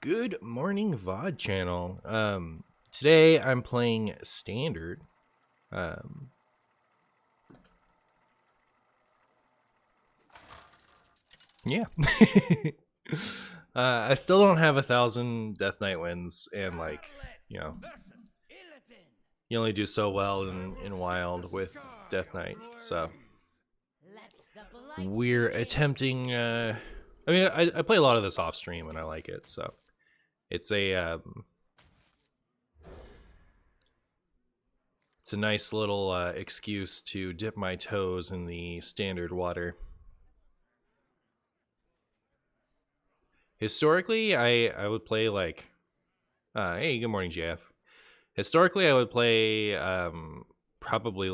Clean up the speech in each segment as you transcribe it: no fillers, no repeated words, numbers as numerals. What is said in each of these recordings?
Good morning, VOD channel. Today I'm playing standard. Yeah. I still don't have 1,000 Death Knight wins, and you you only do so well in Wild with Death Knight, so we're attempting. I play a lot of this off stream and I like it, so it's a it's a nice little excuse to dip my toes in the standard water. Historically, I would play hey, good morning, Jeff. Historically, I would play probably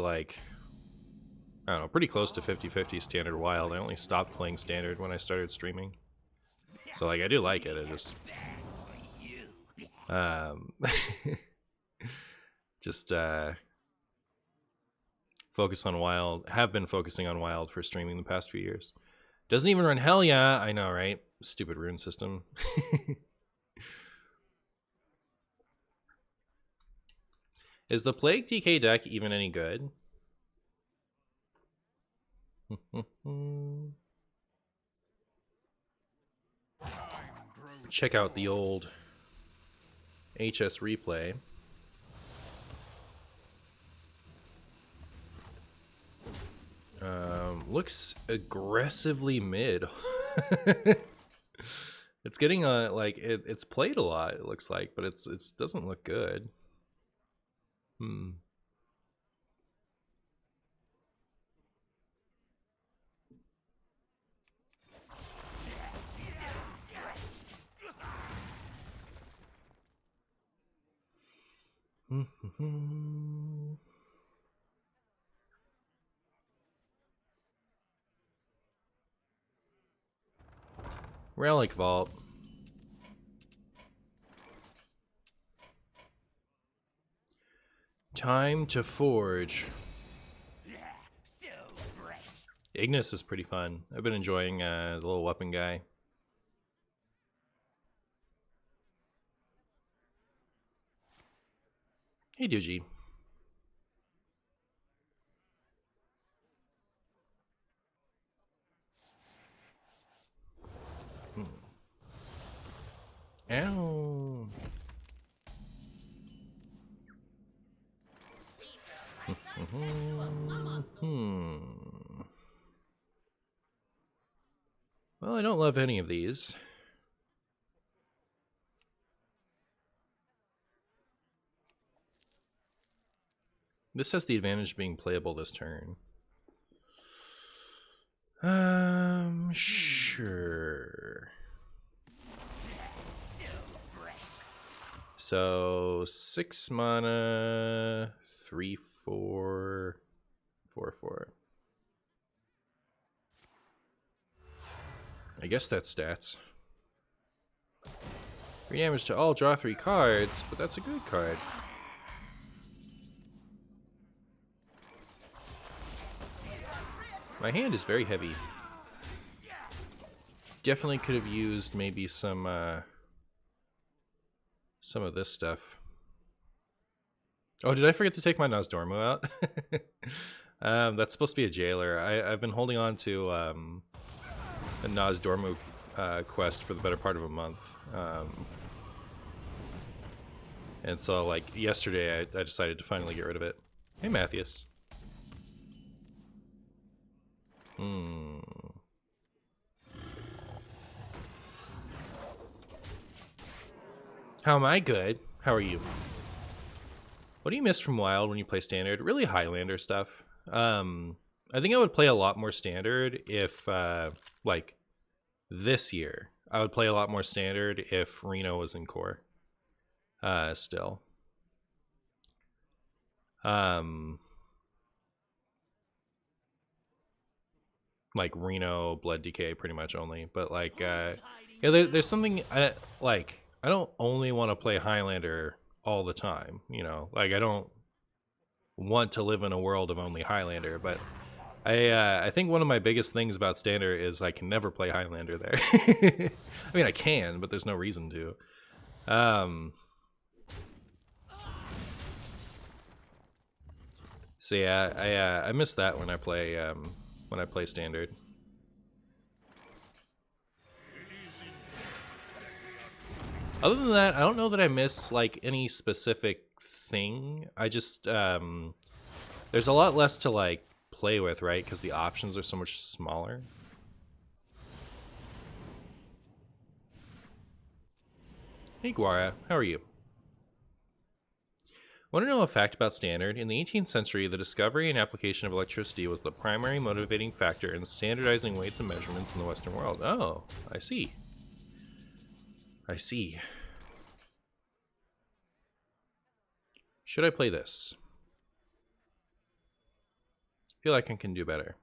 I don't know, pretty close to 50-50 standard wild. I only stopped playing standard when I started streaming. So I do like it. I just just focus on wild. Have been focusing on wild for streaming the past few years. Doesn't even run hell yeah, I know, right? Stupid rune system. Is the Plague TK deck even any good? Check out the old HS replay. Looks aggressively mid. It's getting it's played a lot, it looks like, but it doesn't look good. Relic Vault. Time to forge. Ignis is pretty fun. I've been enjoying the little weapon guy. Hey, Doogie. Ow. Well, I don't love any of these. This has the advantage of being playable this turn. Sure. So 6 mana, 3/4, 4/4. I guess that's stats. 3 damage to all, draw 3 cards, but that's a good card. My hand is very heavy. Definitely could have used maybe some of this stuff. Oh, did I forget to take my Nosdormu out? That's supposed to be a jailer. I've been holding on to a Nosdormu quest for the better part of a month. And so, yesterday, I decided to finally get rid of it. Hey, Matthias. How am I? Good. How are you? What do you miss from Wild when you play Standard? Really Highlander stuff. I think I would play a lot more Standard if, this year. I would play a lot more Standard if Reno was in core. Still. Reno, Blood Decay pretty much only. But, yeah, there's something, I don't only want to play Highlander all the time, you know? I don't want to live in a world of only Highlander, but I think one of my biggest things about Standard is I can never play Highlander there. I mean, I can, but there's no reason to. So yeah, I miss that when I play standard. Other than that, I don't know that I miss like any specific thing. I just there's a lot less to like play with, right? Because the options are so much smaller. Hey Guara, how are you? Want to know a fact about standard? In the 18th century, the discovery and application of electricity was the primary motivating factor in standardizing weights and measurements in the Western world. Oh, I see. I see. Should I play this? I feel like I can do better.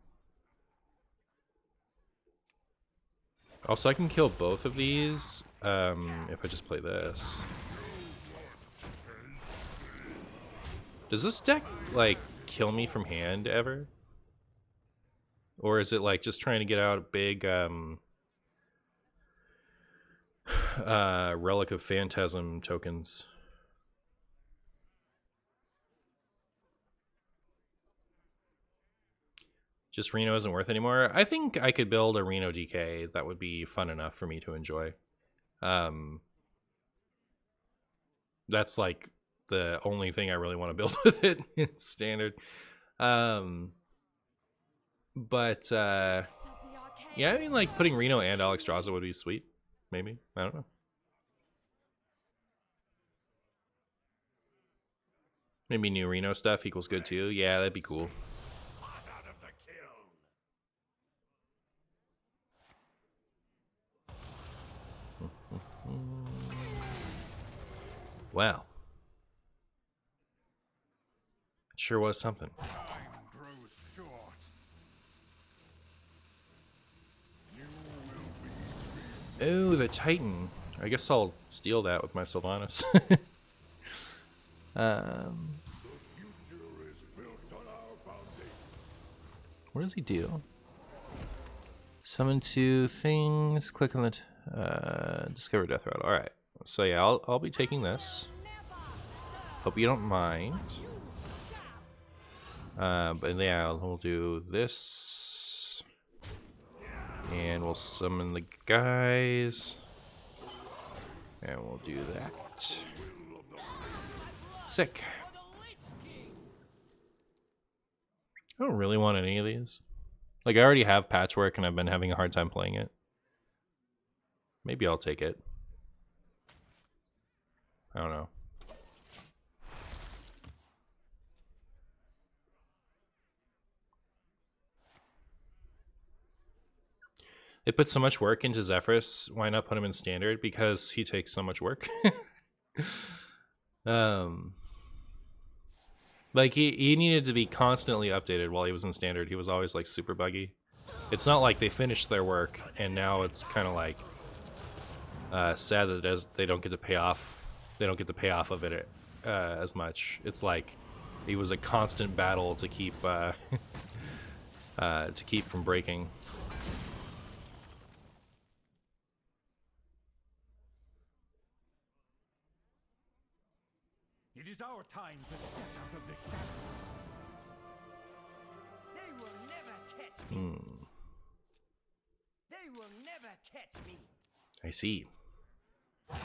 Also, I can kill both of these if I just play this. Does this deck, like, kill me from hand ever? Or is it, like, just trying to get out a big Relic of Phantasm tokens? Just Reno isn't worth anymore. I think I could build a Reno DK that would be fun enough for me to enjoy. That's like the only thing I really want to build with it in standard. But yeah, I mean, like putting Reno and Alexstrasza would be sweet. Maybe, I don't know. Maybe new Reno stuff equals good too. Yeah, that'd be cool. Wow. It sure was something. Oh, the Titan. I guess I'll steal that with my Sylvanas. What does he do? Summon 2 things. Click on the discover death rattle. All right. So yeah, I'll be taking this. Hope you don't mind. But yeah, we'll do this, and we'll summon the guys, and we'll do that. Sick. I don't really want any of these. Like, I already have Patchwork, and I've been having a hard time playing it. Maybe I'll take it. I don't know. They put so much work into Zephyrus. Why not put him in standard? Because he takes so much work. Like he needed to be constantly updated while he was in standard. He was always like super buggy. It's not like they finished their work and now it's kind of like sad that they don't get to pay off. They don't get the payoff of it as much. It's like it was a constant battle to keep from breaking. It is our time to step out of the shadows. They will never catch me. They will never catch me. I see. Time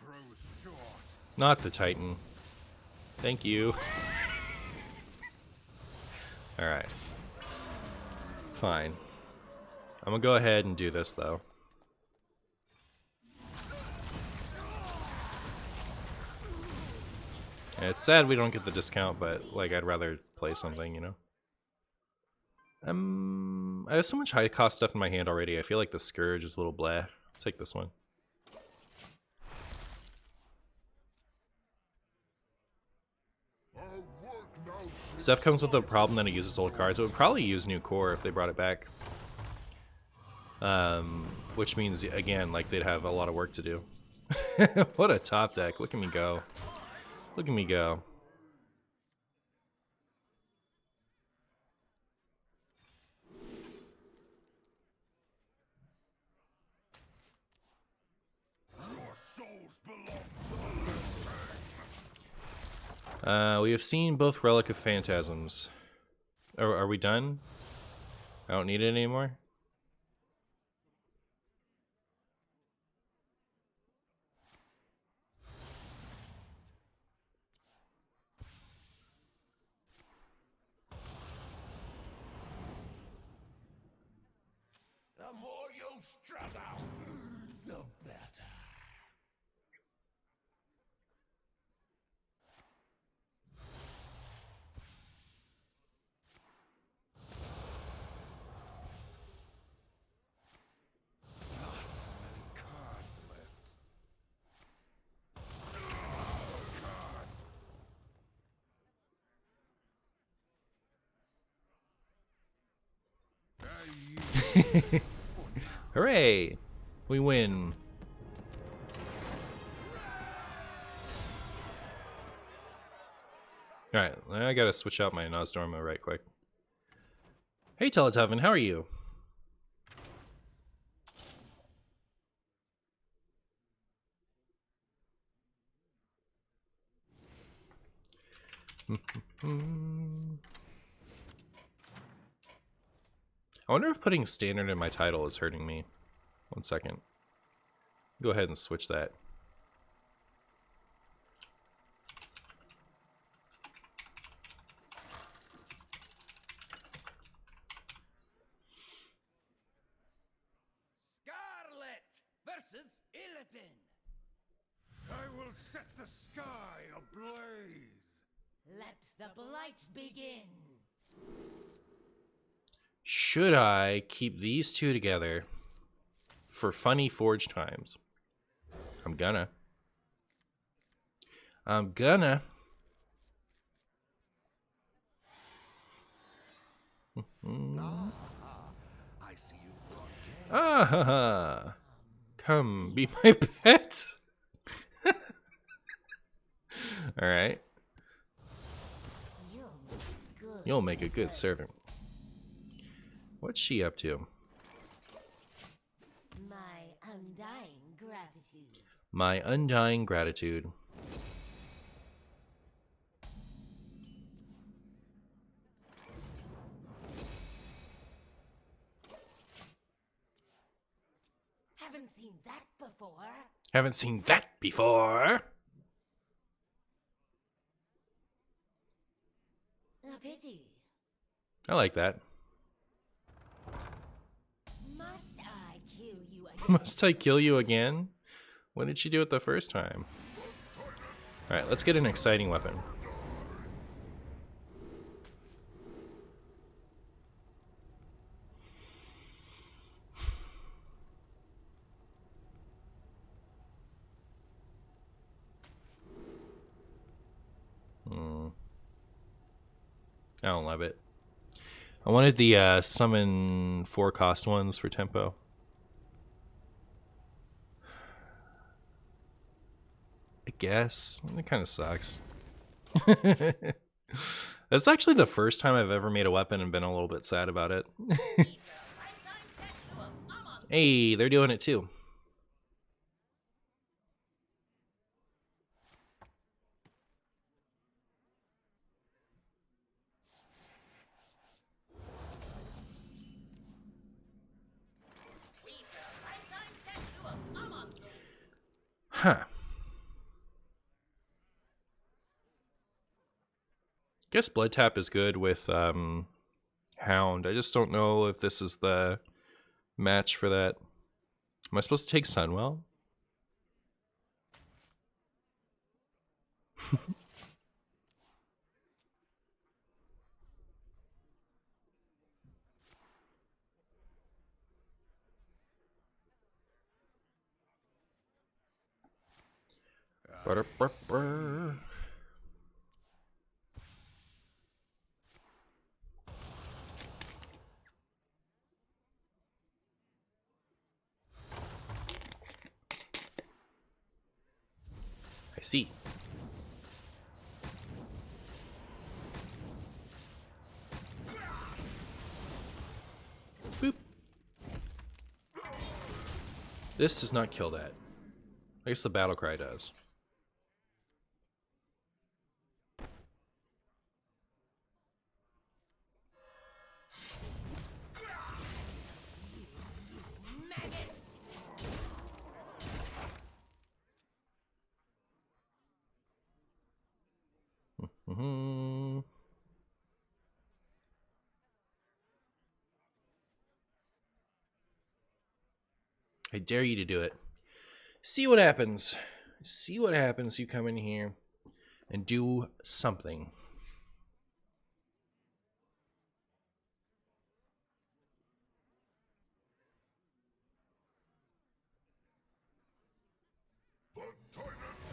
grows short. Not the Titan. Thank you. Alright. Fine. I'm gonna go ahead and do this though. And it's sad we don't get the discount, but like I'd rather play something, you know? I have so much high cost stuff in my hand already. I feel like the Scourge is a little bleh. I'll take this one. Stuff comes with a problem that it uses old cards. It would probably use new core if they brought it back. Which means, again, like they'd have a lot of work to do. What a top deck. Look at me go. Look at me go. Your souls belong We have seen both Relic of Phantasms. Are we done? I don't need it anymore? The more you struggle, the better. Not many cards left. Cards. Hooray! We win. Alright, I gotta switch out my Nosdorma right quick. Hey Teletubbian, how are you? I wonder if putting standard in my title is hurting me. 1 second. Go ahead and switch that. Scarlet versus Illidan. I will set the sky ablaze. Let the blight begin. Should I keep these two together for funny forge times? I'm gonna. I see you brought game. Ah ha ha. Come be my pet. Alright. You'll make a good servant. What's she up to? My undying gratitude. My undying gratitude. Haven't seen that before. Haven't seen that before. A pity. I like that. Must I kill you again? Must I kill you again? When did she do it the first time? Alright, let's get an exciting weapon. I don't love it. I wanted the summon 4-cost ones for tempo. I guess. It kind of sucks. That's actually the first time I've ever made a weapon and been a little bit sad about it. Hey, they're doing it too. Huh. Guess Blood Tap is good with Hound. I just don't know if this is the match for that. Am I supposed to take Sunwell? Ba-da-ba-ba. I see. Boop. This does not kill that. I guess the battle cry does. I dare you to do it. See what happens. See what happens. You come in here and do something.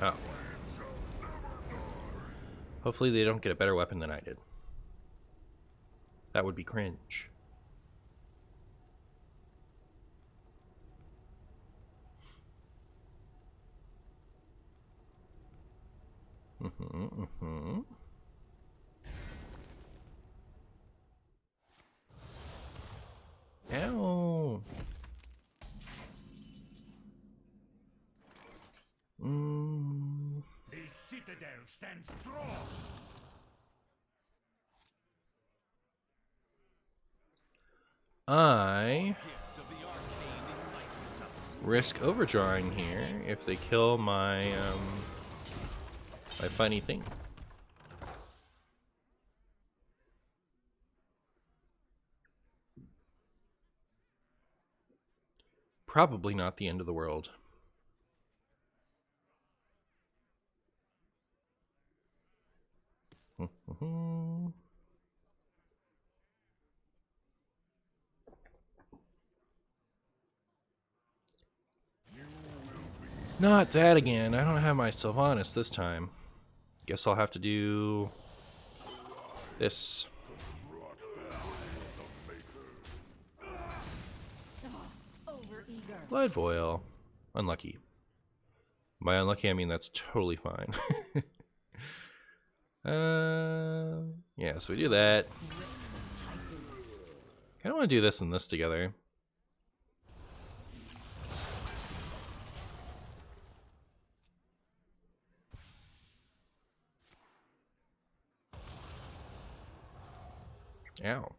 Oh. Hopefully they don't get a better weapon than I did. That would be cringe. Ow. The citadel stands strong. I risk overdrawing here if they kill my my funny thing. Probably not the end of the world. Not that again. I don't have my Sylvanas this time. Guess I'll have to do this. Blood boil. Unlucky. By unlucky, I mean that's totally fine. Yeah, so we do that. I don't want to do this and this together. Ow.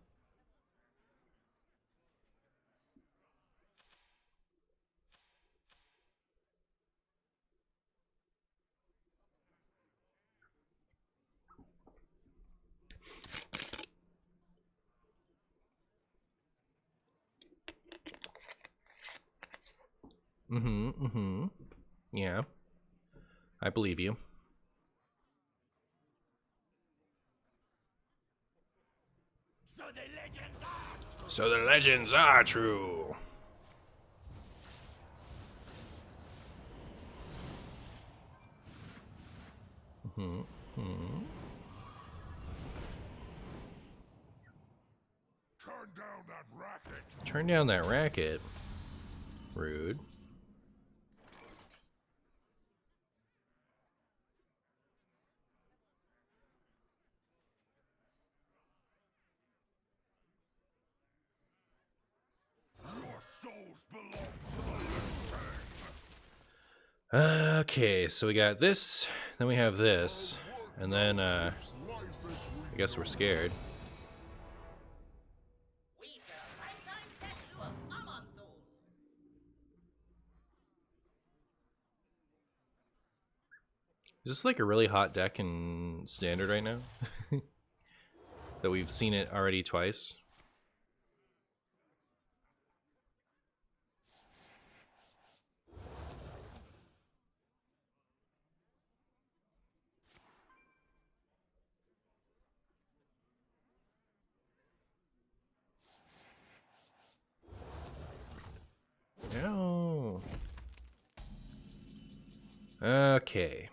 Yeah. I believe you. So the legends are true. Turn down that racket. Turn down that racket. Rude. Your souls belong to the living. Okay, so we got this, then we have this, and then I guess we're scared. Is this like a really hot deck in standard right now? That we've seen it already twice? No. Okay.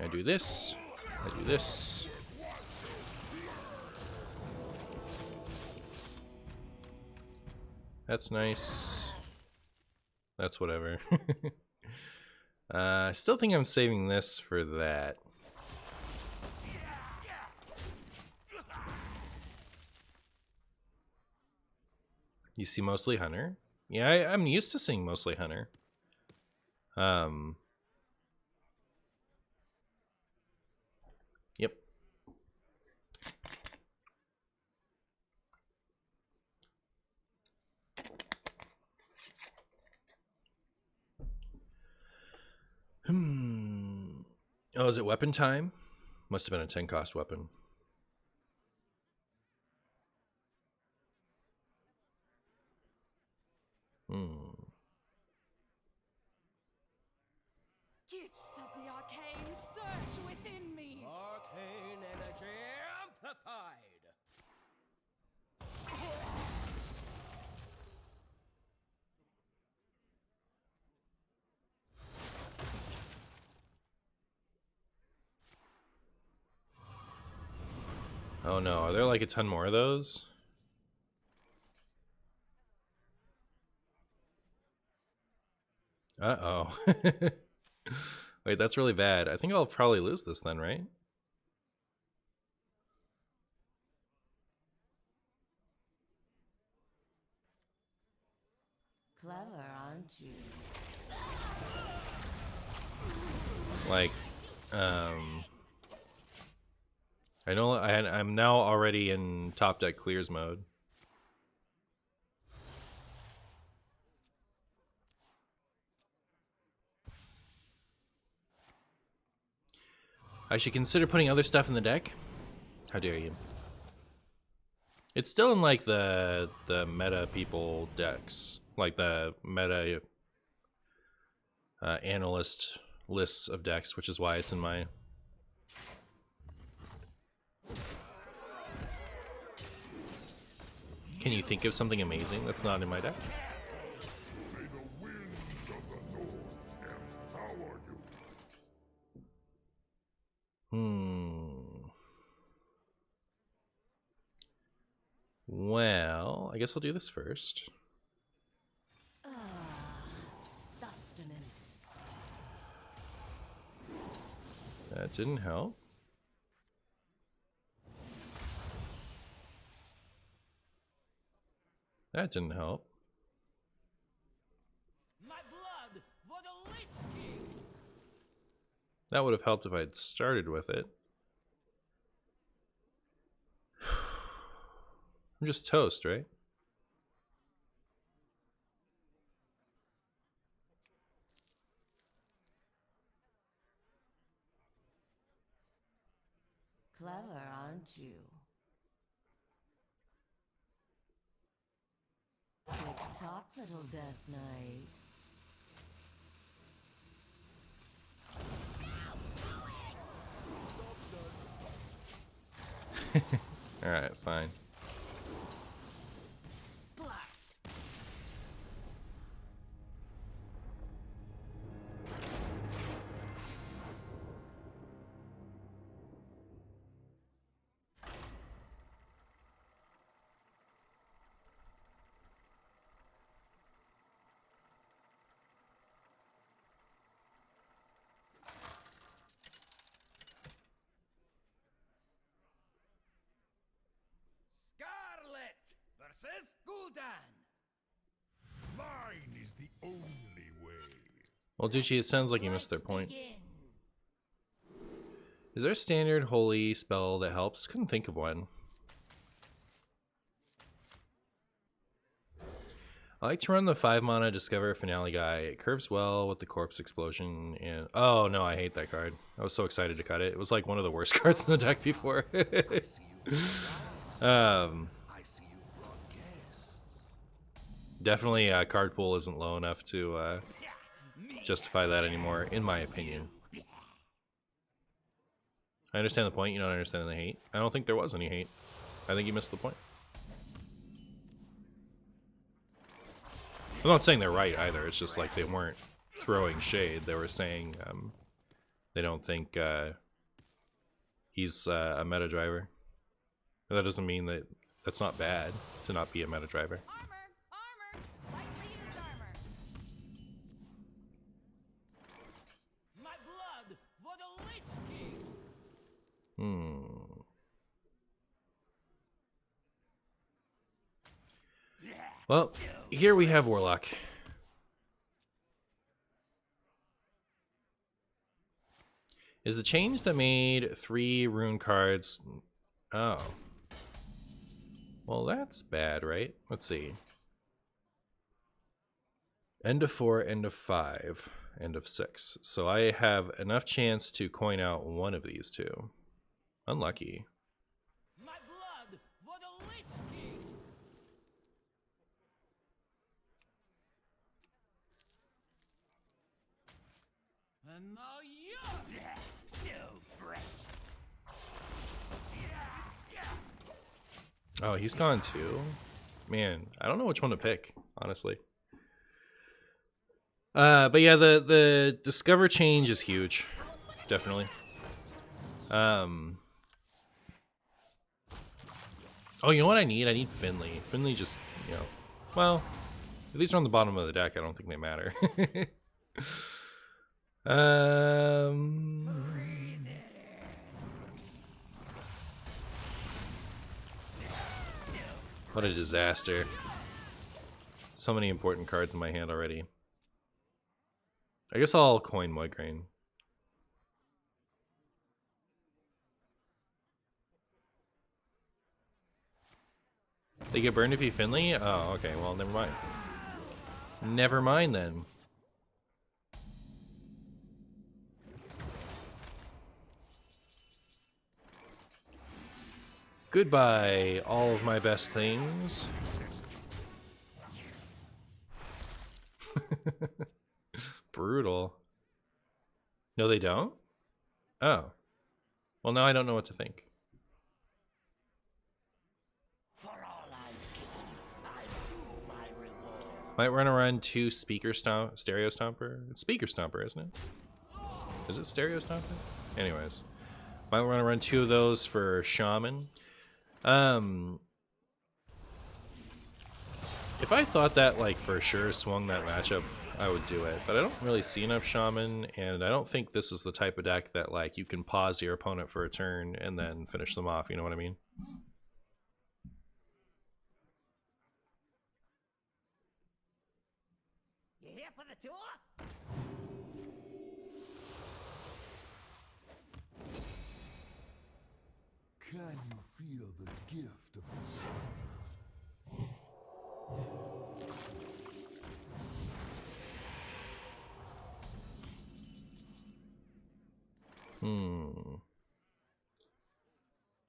I do this. I do this. That's nice. That's whatever. I still think I'm saving this for that. You see mostly Hunter? Yeah, I'm used to seeing mostly Hunter. Yep. Oh, is it weapon time? Must have been a 10 cost weapon. Petrified. Oh no, are there like a ton more of those? Uh-oh. Wait, that's really bad. I think I'll probably lose this then, right? Clever, aren't you? Like, I know I'm now already in top deck clears mode. I should consider putting other stuff in the deck? How dare you? It's still in like the meta people decks, like the meta analyst lists of decks, which is why it's in my. Can you think of something amazing that's not in my deck? May the winds of the north empower you. Well, I guess I'll do this first. Sustenance. That didn't help. That didn't help. My blood for the Lich King. That would have helped if I'd started with it. I'm just toast, right? Clever, aren't you? Tick-tock, little Death Knight. Alright, fine. Blast! Scarlet versus Gul'dan. Mine is the only way. Well, Duchy, it sounds like you missed their point. Begin. Is there a standard holy spell that helps? Couldn't think of one. I like to run the 5 mana Discover Finale guy. It curves well with the Corpse Explosion and... Oh no, I hate that card. I was so excited to cut it. It was like one of the worst cards in the deck before. Definitely card pool isn't low enough to justify that anymore, in my opinion. I understand the point, you don't understand the hate. I don't think there was any hate. I think you missed the point. I'm not saying they're right either, it's just like they weren't throwing shade. They were saying they don't think he's a meta driver. But that doesn't mean that that's not bad to not be a meta driver. Armor! Lightly used armor. My blood for the Lich King. Well, here we have Warlock. Is the change that made 3 rune cards... Oh. Well, that's bad, right? Let's see. End of 4, end of 5, end of 6. So I have enough chance to coin out one of these two. Unlucky. My blood for the Lich King. And now you. So fresh. Oh, he's gone too. Man, I don't know which one to pick, honestly. But yeah, the discover change is huge, definitely. Oh, you know what I need? I need Finley. Finley just, you know, well, at least on the bottom of the deck, I don't think they matter. um, what a disaster. So many important cards in my hand already. I guess I'll coin Migraine. They get burned if you Finley? Oh, okay, well, never mind. Never mind then. Goodbye, all of my best things. Brutal. No, they don't? Oh. Well, now I don't know what to think. For all I've given, I do my reward. Might run 2 stereo stomper. It's speaker stomper, isn't it? Is it stereo stomper? Anyways, might run 2 of those for shaman. If I thought that like for sure swung that matchup, I would do it. But I don't really see enough shaman, and I don't think this is the type of deck that like you can pause your opponent for a turn and then finish them off. You know what I mean? You here for the tour? Can you feel the gift of the sun?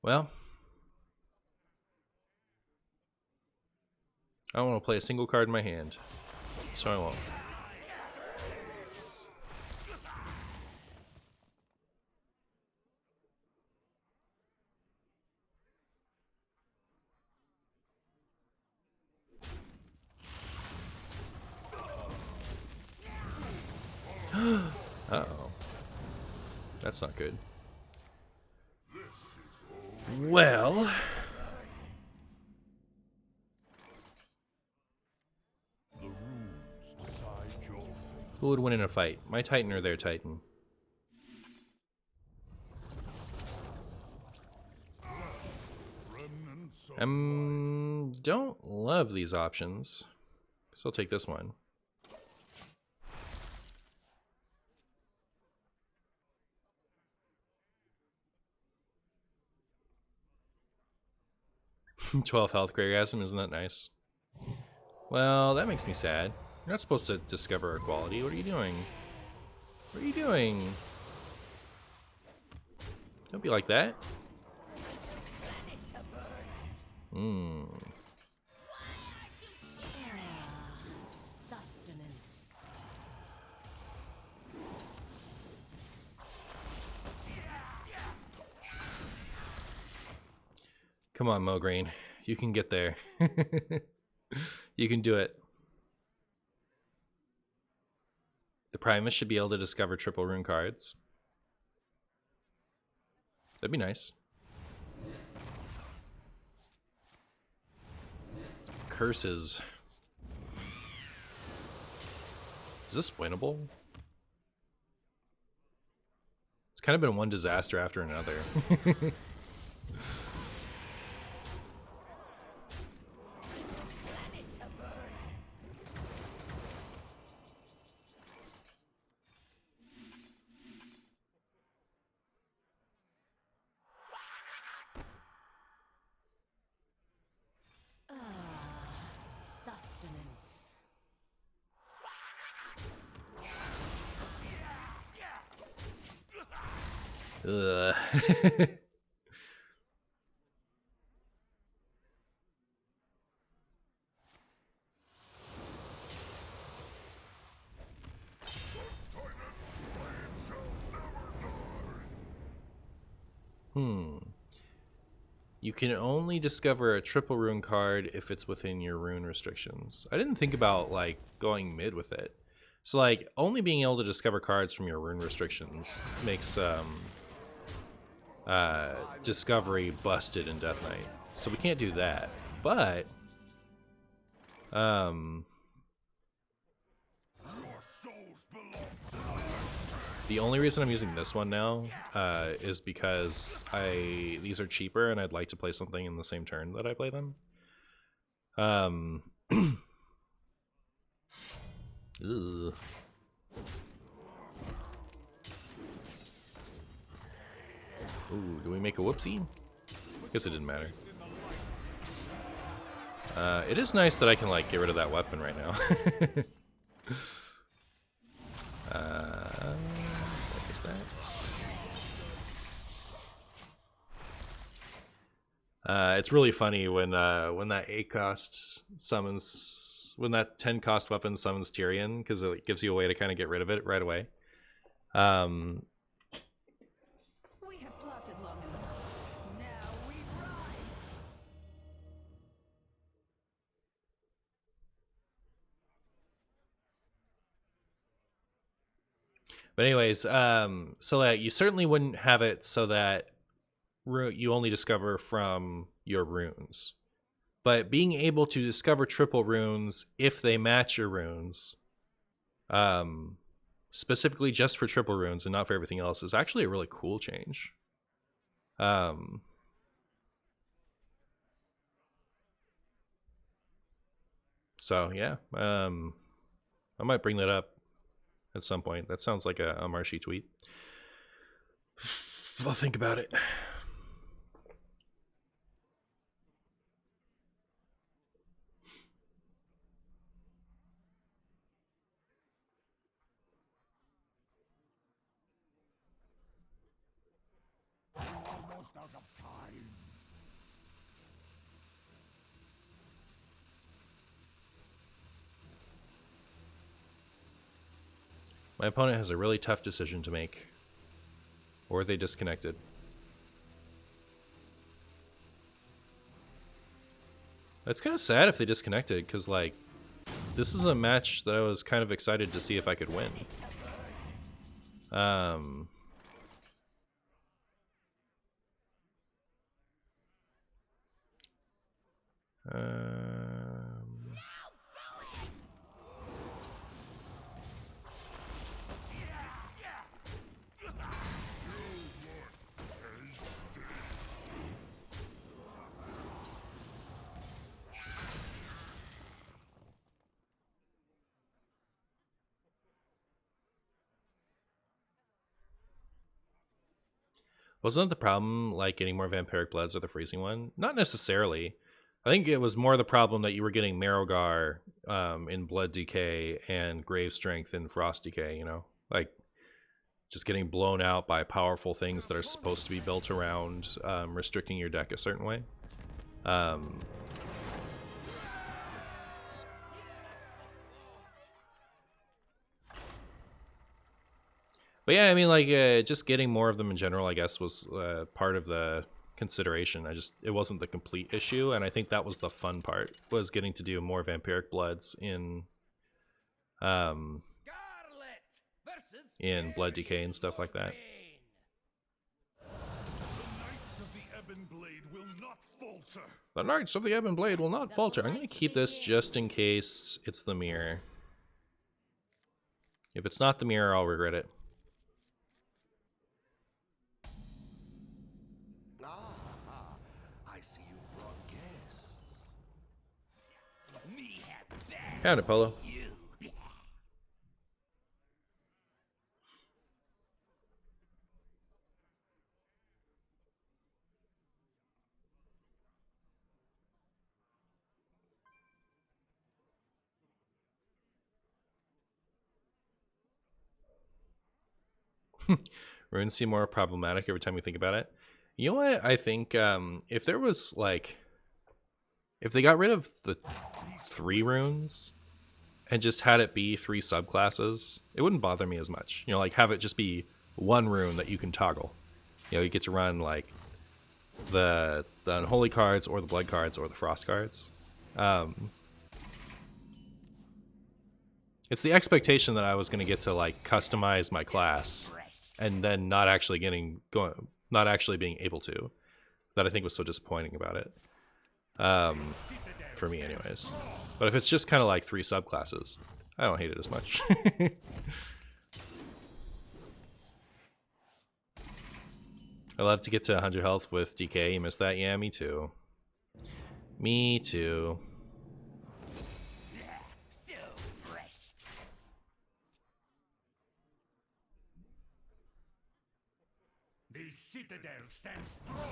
Well, I don't want to play a single card in my hand, so I won't. Uh-oh. That's not good. Well, The runes decide your fate. who would win in a fight? My Titan or their Titan? Remnants of Don't love these options. So I'll take this one. life. 12 health, Greygasm, isn't that nice? Well, that makes me sad. You're not supposed to discover equality. What are you doing? What are you doing? Don't be like that. Sustenance. Come on, Mograine. You can get there. You can do it. The Primus should be able to discover triple rune cards. That'd be nice. Curses. Is this winnable? It's kind of been one disaster after another. Sustenance. Ugh. You can only discover a triple rune card if it's within your rune restrictions. I didn't think about like going mid with it. So like only being able to discover cards from your rune restrictions makes discovery busted in Death Knight. So we can't do that. But the only reason I'm using this one now is because these are cheaper and I'd like to play something in the same turn that I play them. Ugh. Ooh, do we make a whoopsie? Guess it didn't matter. It is nice that I can like get rid of that weapon right now. What is that? It's really funny when that 8 cost summons, when that 10 cost weapon summons Tyrion, because it gives you a way to kind of get rid of it right away. We have plotted long enough. Now we rise. But anyways, so that you certainly wouldn't have it so that you only discover from your runes. But being able to discover triple runes if they match your runes, specifically just for triple runes and not for everything else, is actually a really cool change. So yeah, I might bring that up at some point. That sounds like a Marshy tweet. I'll think about it. Almost out of time. My opponent has a really tough decision to make. Or are they disconnected? That's kind of sad if they disconnected, because like this is a match that I was kind of excited to see if I could win. Wasn't that the problem, like getting more Vampiric Bloods or the Freezing one? Not necessarily. I think it was more the problem that you were getting Marrowgar in Blood Decay and Grave Strength in Frost Decay, you know? Like, just getting blown out by powerful things that are supposed to be built around restricting your deck a certain way. But yeah, I mean, like, just getting more of them in general, I guess, was part of the consideration. It wasn't the complete issue, and I think that was the fun part, was getting to do more Vampiric Bloods in Blood Decay and stuff like that. The Knights of the Ebon Blade will not falter. I'm going to keep this just in case it's the mirror. If it's not the mirror, I'll regret it. Howdy, Polo. Runes seem more problematic every time we think about it. You know what? I think if there was like, if they got rid of the 3 runes and just had it be 3 subclasses, it wouldn't bother me as much. You know, like have it just be 1 rune that you can toggle. You know, you get to run like the unholy cards or the blood cards or the frost cards. It's the expectation that I was going to get to like customize my class and then not actually not actually being able to, that I think was so disappointing about it. For me anyways. But if it's just kind of like 3 subclasses, I don't hate it as much. I love to get to 100 health with DK. You missed that? Yeah, me too. Me too. So fresh. The citadel stands strong.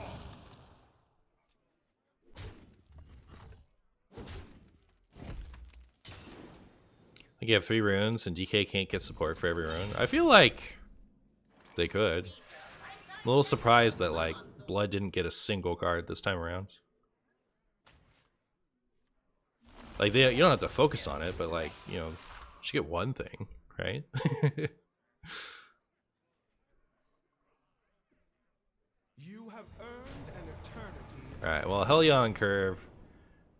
Like you have 3 runes and DK can't get support for every rune. I feel like they could. I'm a little surprised that like Blood didn't get a single card this time around. Like you don't have to focus on it, but like, you know, you should get one thing, right? You have earned an eternity. Alright, well, Hellion Curve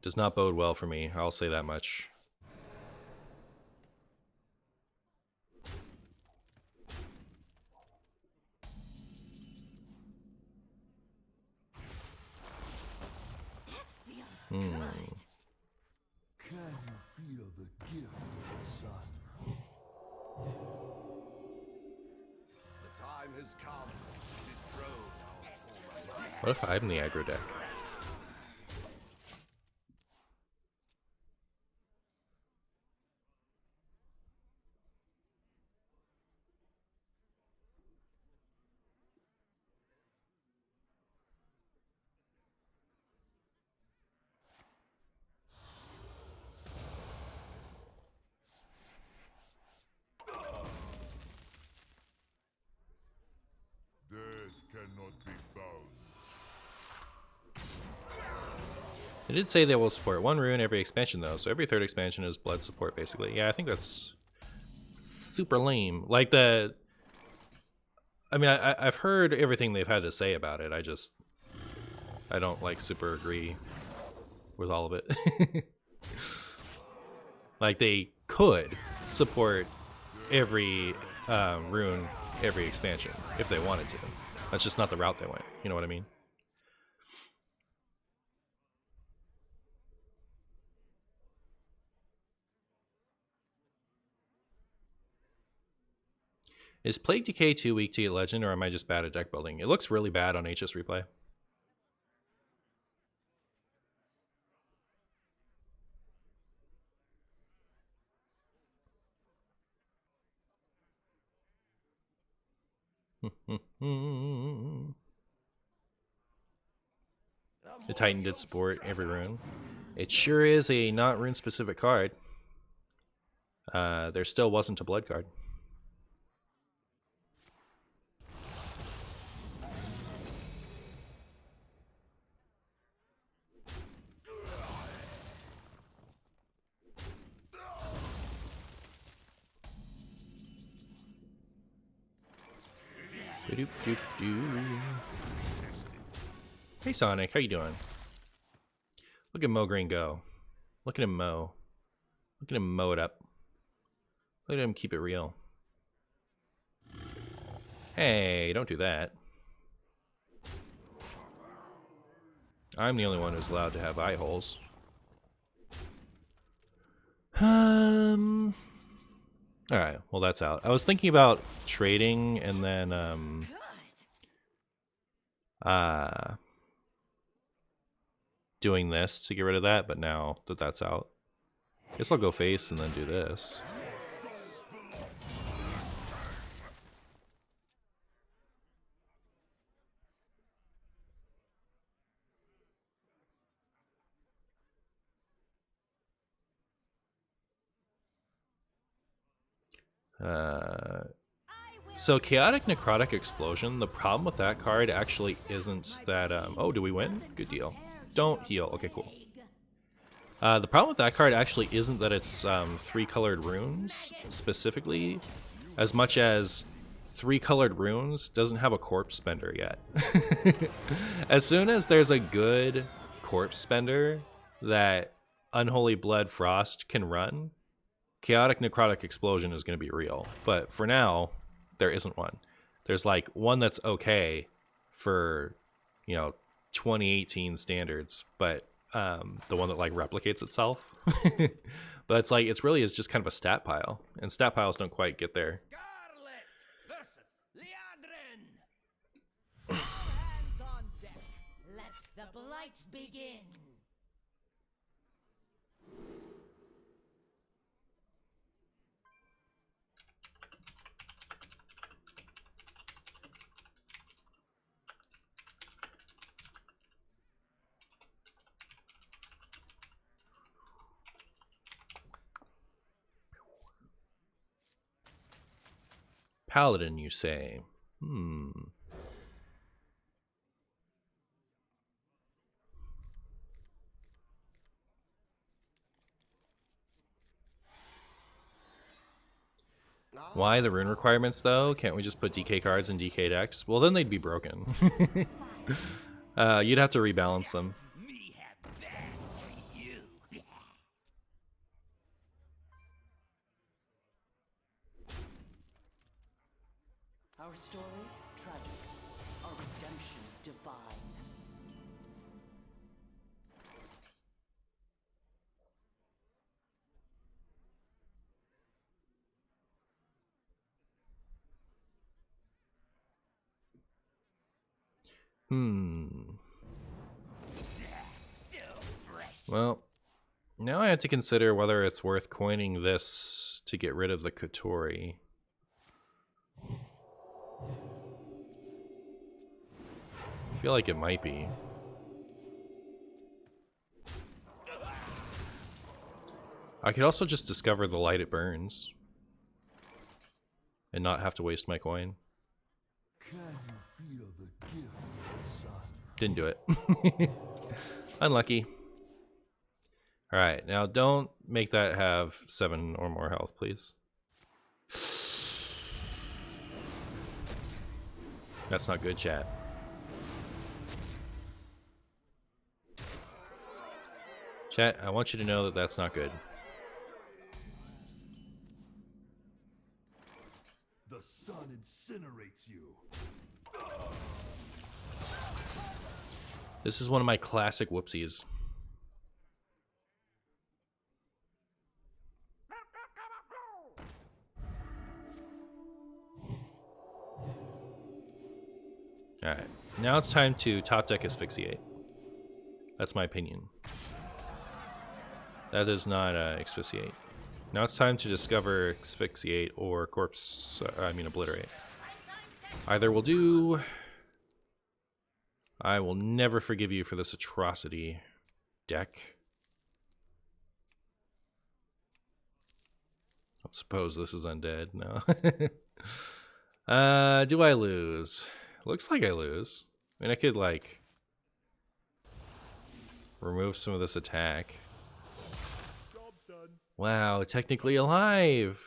does not bode well for me. I'll say that much. Can you feel the gift of the sun? The time has come to dethrone our former life. What if I'm the aggro deck? Death cannot be bound. It did say they will support 1 rune every expansion though, so every 3rd expansion is blood support basically. Yeah, I think that's super lame. Like I mean, I've heard everything they've had to say about it. I don't like super agree with all of it. Like they could support every rune every expansion if they wanted to. That's just not the route they went. You know what I mean? Is Plague Decay too weak to get Legend, or am I just bad at deck building? It looks really bad on HS Replay. The Titan did support every rune. It sure is a not rune specific card. There still wasn't a blood card. Hey Sonic, how you doing? Look at Mo Green go. Look at him mow. Look at him mow it up. Look at him keep it real. Hey, don't do that. I'm the only one who's allowed to have eye holes. Alright, well that's out. I was thinking about trading and then doing this to get rid of that, but now that that's out, guess I'll go face and then do this. So Chaotic Necrotic Explosion, the problem with that card actually isn't that, oh, do we win? Good deal. Don't heal. Okay, cool. The problem with that card actually isn't that it's 3 colored runes specifically, as much as 3 colored runes doesn't have a corpse spender yet. As soon as there's a good corpse spender that Unholy Blood Frost can run, Chaotic Necrotic Explosion is going to be real. But for now, there isn't one. There's like one that's okay for, you know, 2018 standards, but the one that like replicates itself. But it's like, it's really is just kind of a stat pile, and stat piles don't quite get there. Scarlet versus Liadrin. All hands on deck. Let the blight begin. Paladin, you say? Why the rune requirements, though? Can't we just put DK cards in DK decks? Well, then they'd be broken. You'd have to rebalance them. Me have bad for you. Our story, tragic. Our redemption, divine. Well, now I have to consider whether it's worth coining this to get rid of the Kotori. I feel like it might be. I could also just discover the light it burns and not have to waste my coin. Didn't do it. Unlucky. Alright, now don't make that have 7 or more health, please. That's not good, chat. Chat, I want you to know that that's not good. The sun incinerates you. This is one of my classic whoopsies. Alright, now it's time to top deck Asphyxiate. That's my opinion. That is not Asphyxiate. Now it's time to discover Asphyxiate or Corpse, Obliterate. Either will do. I will never forgive you for this atrocity, deck. I suppose this is undead. No. Do I lose? Looks like I lose. I mean, I could, like, remove some of this attack. Job done. Wow, technically alive!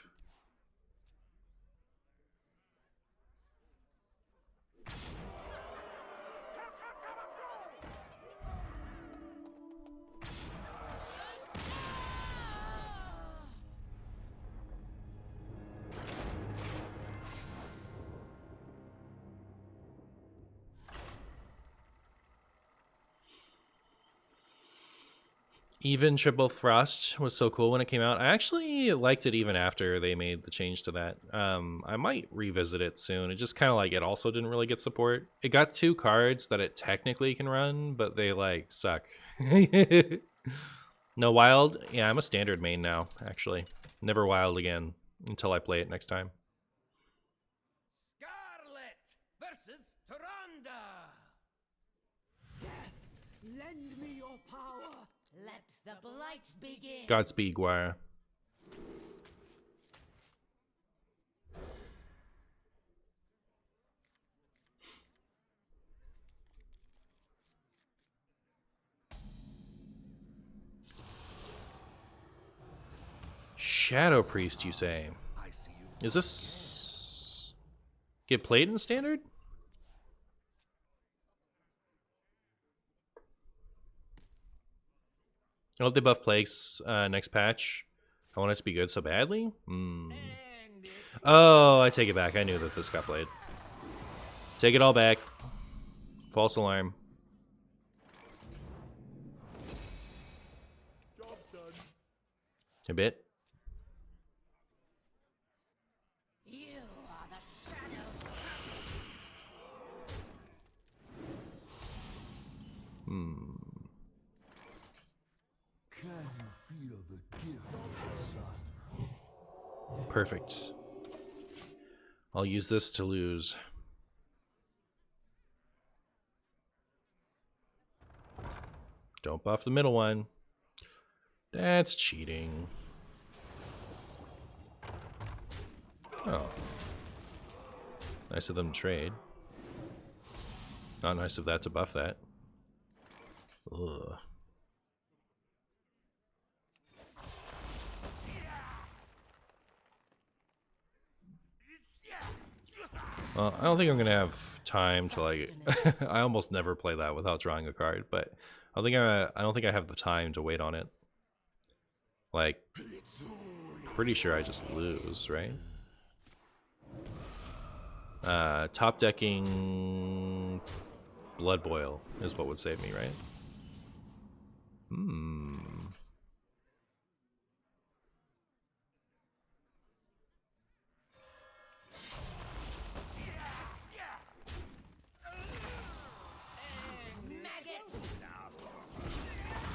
Even Triple Frost was so cool when it came out. I actually liked it even after they made the change to that. I might revisit it soon. It just kind of like, it also didn't really get support. It got 2 cards that it technically can run, but they like suck. No wild? Yeah, I'm a standard main now, actually. Never wild again until I play it next time. Scarlet versus Tyrande. Lend me your power. Let the blight begin. Godspeed, Guire. Shadow Priest, you say? I see you. Is this... get played in standard? I hope they buff plagues next patch. I want it to be good so badly. Oh, I take it back. I knew that this got played. Take it all back. False alarm. Job done. A bit. You are the shadows. Can you feel the gift, son? Perfect. I'll use this to lose. Don't buff the middle one. That's cheating. Oh. Nice of them to trade. Not nice of that to buff that. Ugh. Well, I don't think I'm gonna have time to like. I almost never play that without drawing a card, but I don't think I have the time to wait on it. Like, pretty sure I just lose, right? Top decking Blood Boil is what would save me, right?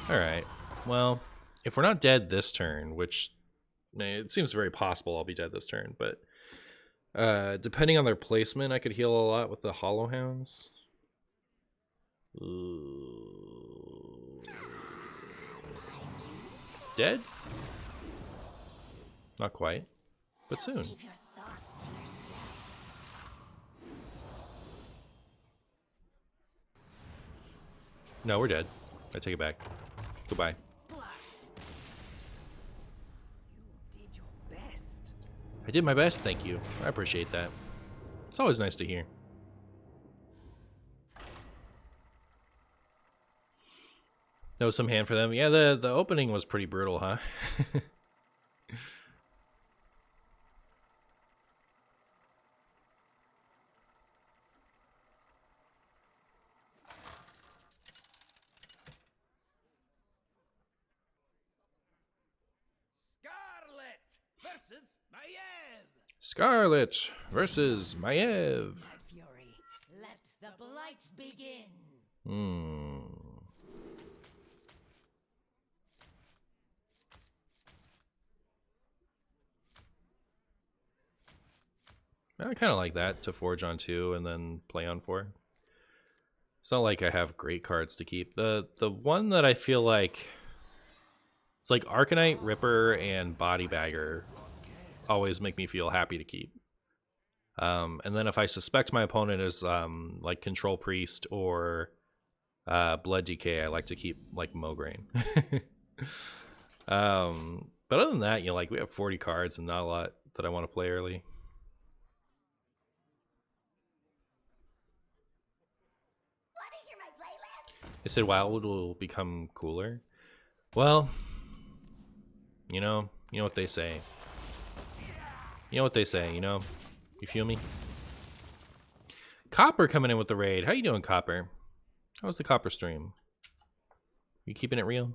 Alright, well, if we're not dead this turn, which it seems very possible I'll be dead this turn, but depending on their placement, I could heal a lot with the Hollow Hounds. Ooh. Dead? Not quite, but soon. Keep your thoughts to yourself. No, we're dead. I take it back. Goodbye. You did your best. I did my best, thank you. I appreciate that. It's always nice to hear. That was some hand for them. Yeah, the opening was pretty brutal, huh? Scarlet versus Maiev. Scarlet versus Maiev. My fury. Let the blight begin. I kind of like that, to forge on 2 and then play on 4. It's not like I have great cards to keep. The one that I feel like it's like Arcanite, Ripper, and Body Bagger always make me feel happy to keep. And then if I suspect my opponent is like Control Priest or Blood Decay, I like to keep like Mograine. But other than that, you know, like we have 40 cards and not a lot that I want to play early. I said Wild will become cooler. Well, you know what they say. You know what they say, you know? You feel me? Copper coming in with the raid. How you doing, Copper? How was the Copper stream? You keeping it real?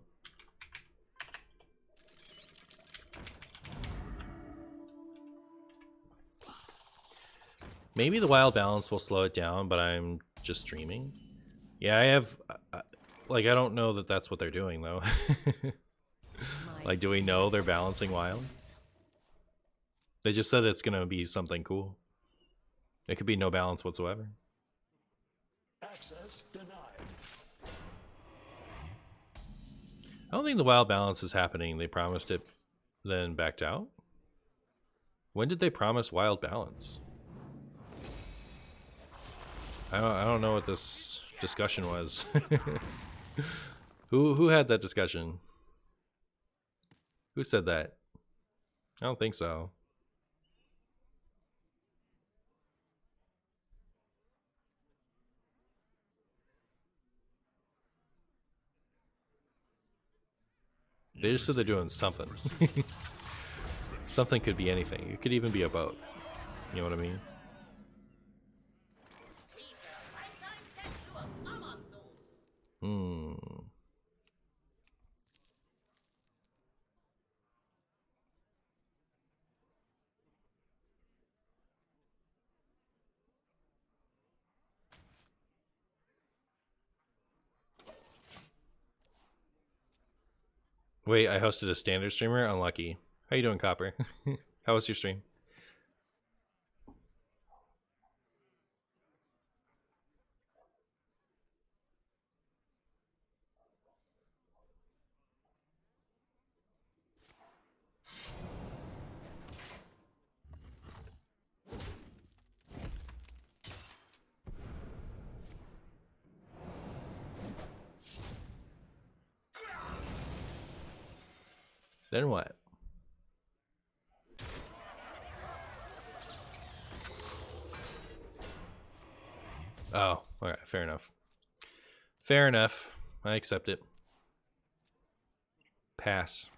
Maybe the wild balance will slow it down, but I'm just streaming. Yeah, I have... like, I don't know that that's what they're doing, though. Like, do we know they're balancing wild? They just said it's gonna be something cool. It could be no balance whatsoever. Access denied. I don't think the wild balance is happening. They promised it, then backed out. When did they promise wild balance? I don't know what this discussion was. Who had that discussion? Who said that? I don't think so. They just said they're doing something. Something could be anything. It could even be a boat. You know what I mean? Hmm. Wait, I hosted a standard streamer? Unlucky. How you doing, Copper? How was your stream? Then what? Oh, alright, fair enough. Fair enough. I accept it. Pass.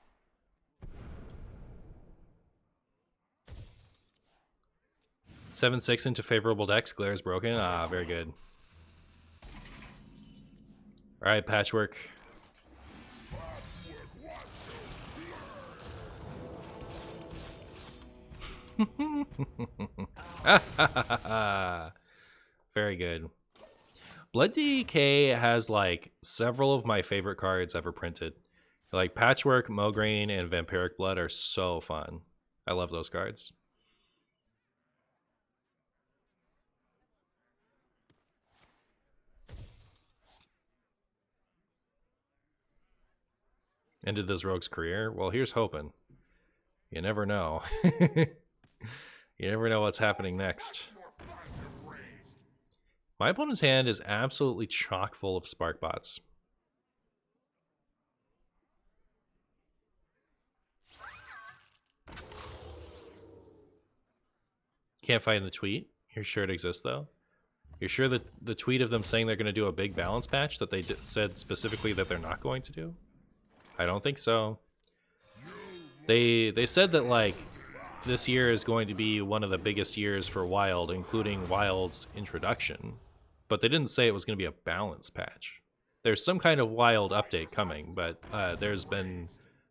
7-6 into favorable decks. Glare is broken. Ah, very good. Alright, Patchwork. Very good. Blood DK has like several of my favorite cards ever printed. Like Patchwork, Mograine, and Vampiric Blood are so fun. I love those cards. Ended this rogue's career? Well, here's hoping. You never know. You never know what's happening next. My opponent's hand is absolutely chock full of spark bots. Can't find the tweet. You're sure it exists, though? You're sure that the tweet of them saying they're going to do a big balance patch that they said specifically that they're not going to do? I don't think so. They said that, like, this year is going to be one of the biggest years for Wild, including Wild's introduction. But they didn't say it was going to be a balance patch. There's some kind of Wild update coming, but there's been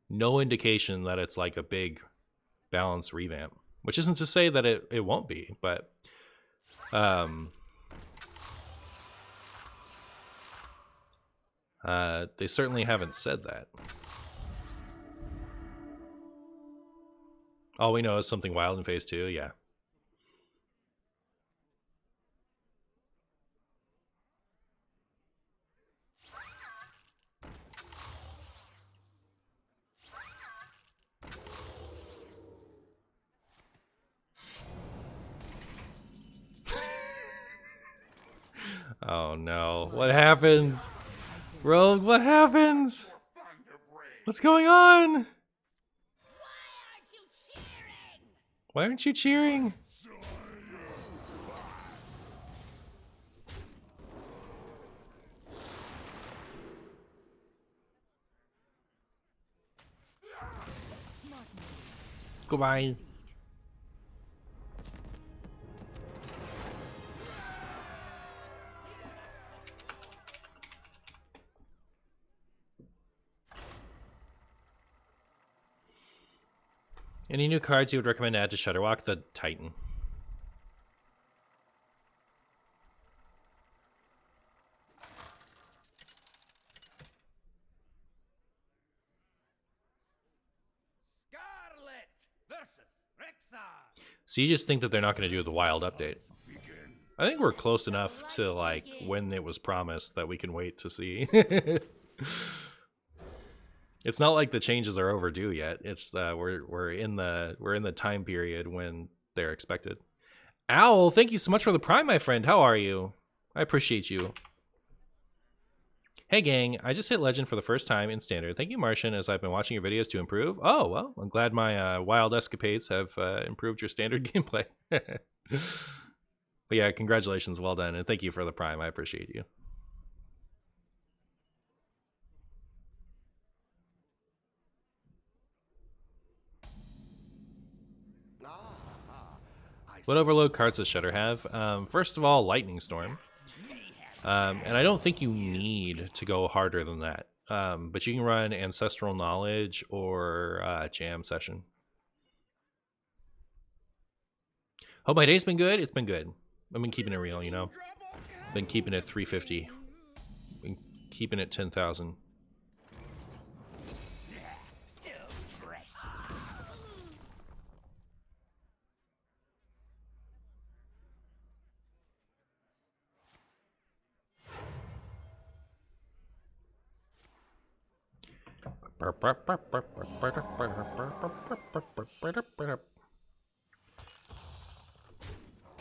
no indication that it's like a big balance revamp. Which isn't to say that it won't be, but they certainly haven't said that. All we know is something wild in phase 2, yeah. Oh no, what happens? Rogue, what happens? What's going on? Why aren't you cheering? Goodbye. Any new cards you would recommend to add to Shudderwalk? The Titan. Scarlet versus Rexar. So you just think that they're not going to do the wild update? I think we're close enough to like when it was promised that we can wait to see. It's not like the changes are overdue yet. It's we're in the time period when they're expected. Owl, thank you so much for the Prime, my friend. How are you? I appreciate you. Hey gang, I just hit Legend for the first time in Standard. Thank you, Martian, as I've been watching your videos to improve. Oh, well, I'm glad my wild escapades have improved your Standard gameplay. But yeah, congratulations, well done, and thank you for the Prime. I appreciate you. What overload cards does Shudder have? First of all, Lightning Storm. And I don't think you need to go harder than that. But you can run Ancestral Knowledge or Jam Session. Hope my day's been good. It's been good. I've been keeping it real, you know. Been keeping it 350. Been keeping it 10,000. So precious.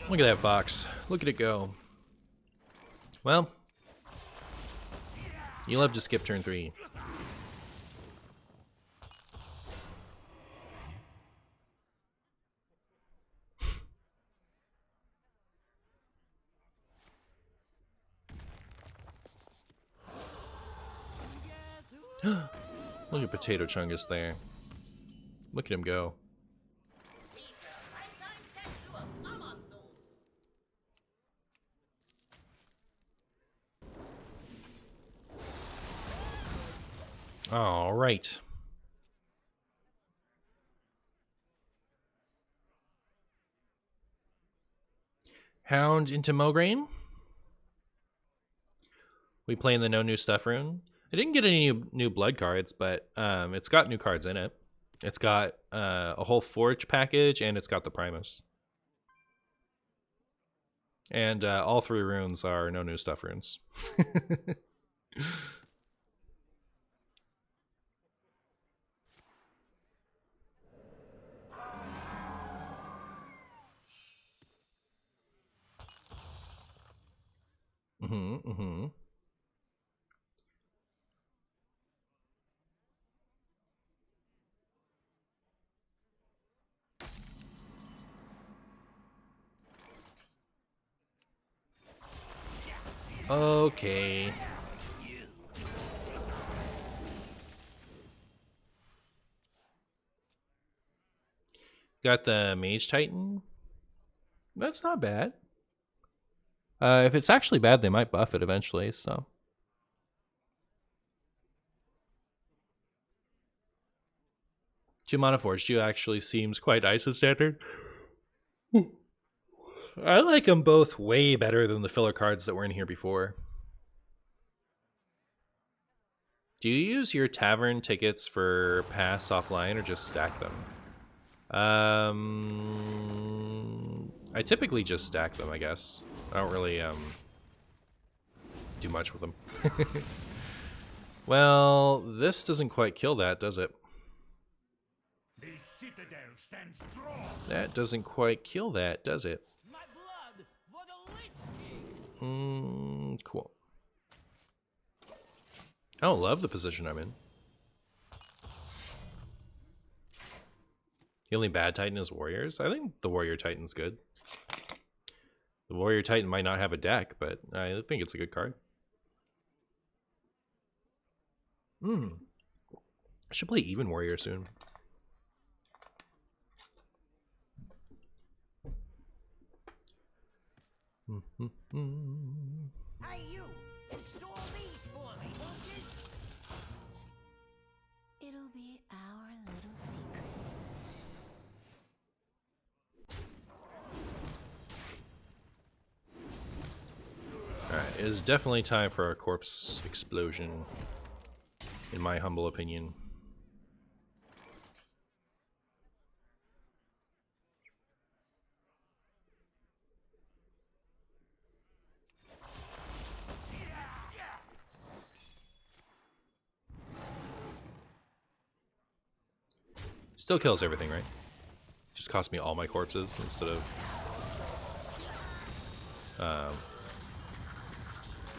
Look at that fox. Look at it go. Well, you'll have to skip turn 3. Look at Potato Chungus there. Look at him go. All right. Hound into Mograine. We playing the no new stuff rune. I didn't get any new blood cards, but it's got new cards in it. It's got a whole forge package, and it's got the Primus. And all 3 runes are no new stuff runes. Okay. Got the Mage Titan. That's not bad. If it's actually bad, they might buff it eventually, so. Mana Forge 2 actually seems quite nice as standard. I like them both way better than the filler cards that were in here before. Do you use your tavern tickets for pass offline or just stack them? I typically just stack them, I guess. I don't really do much with them. Well, this doesn't quite kill that, does it? The citadel stands strong. That doesn't quite kill that, does it? My blood for the Lich King. Cool. I don't love the position I'm in. The only bad Titan is Warriors. I think the Warrior Titan's good. The Warrior Titan might not have a deck, but I think it's a good card. I should play Even Warrior soon. Hey, you! Install these for me, won't you? It'll be our little secret. Alright, it is definitely time for a corpse explosion, in my humble opinion. Still kills everything, right? Just cost me all my corpses instead of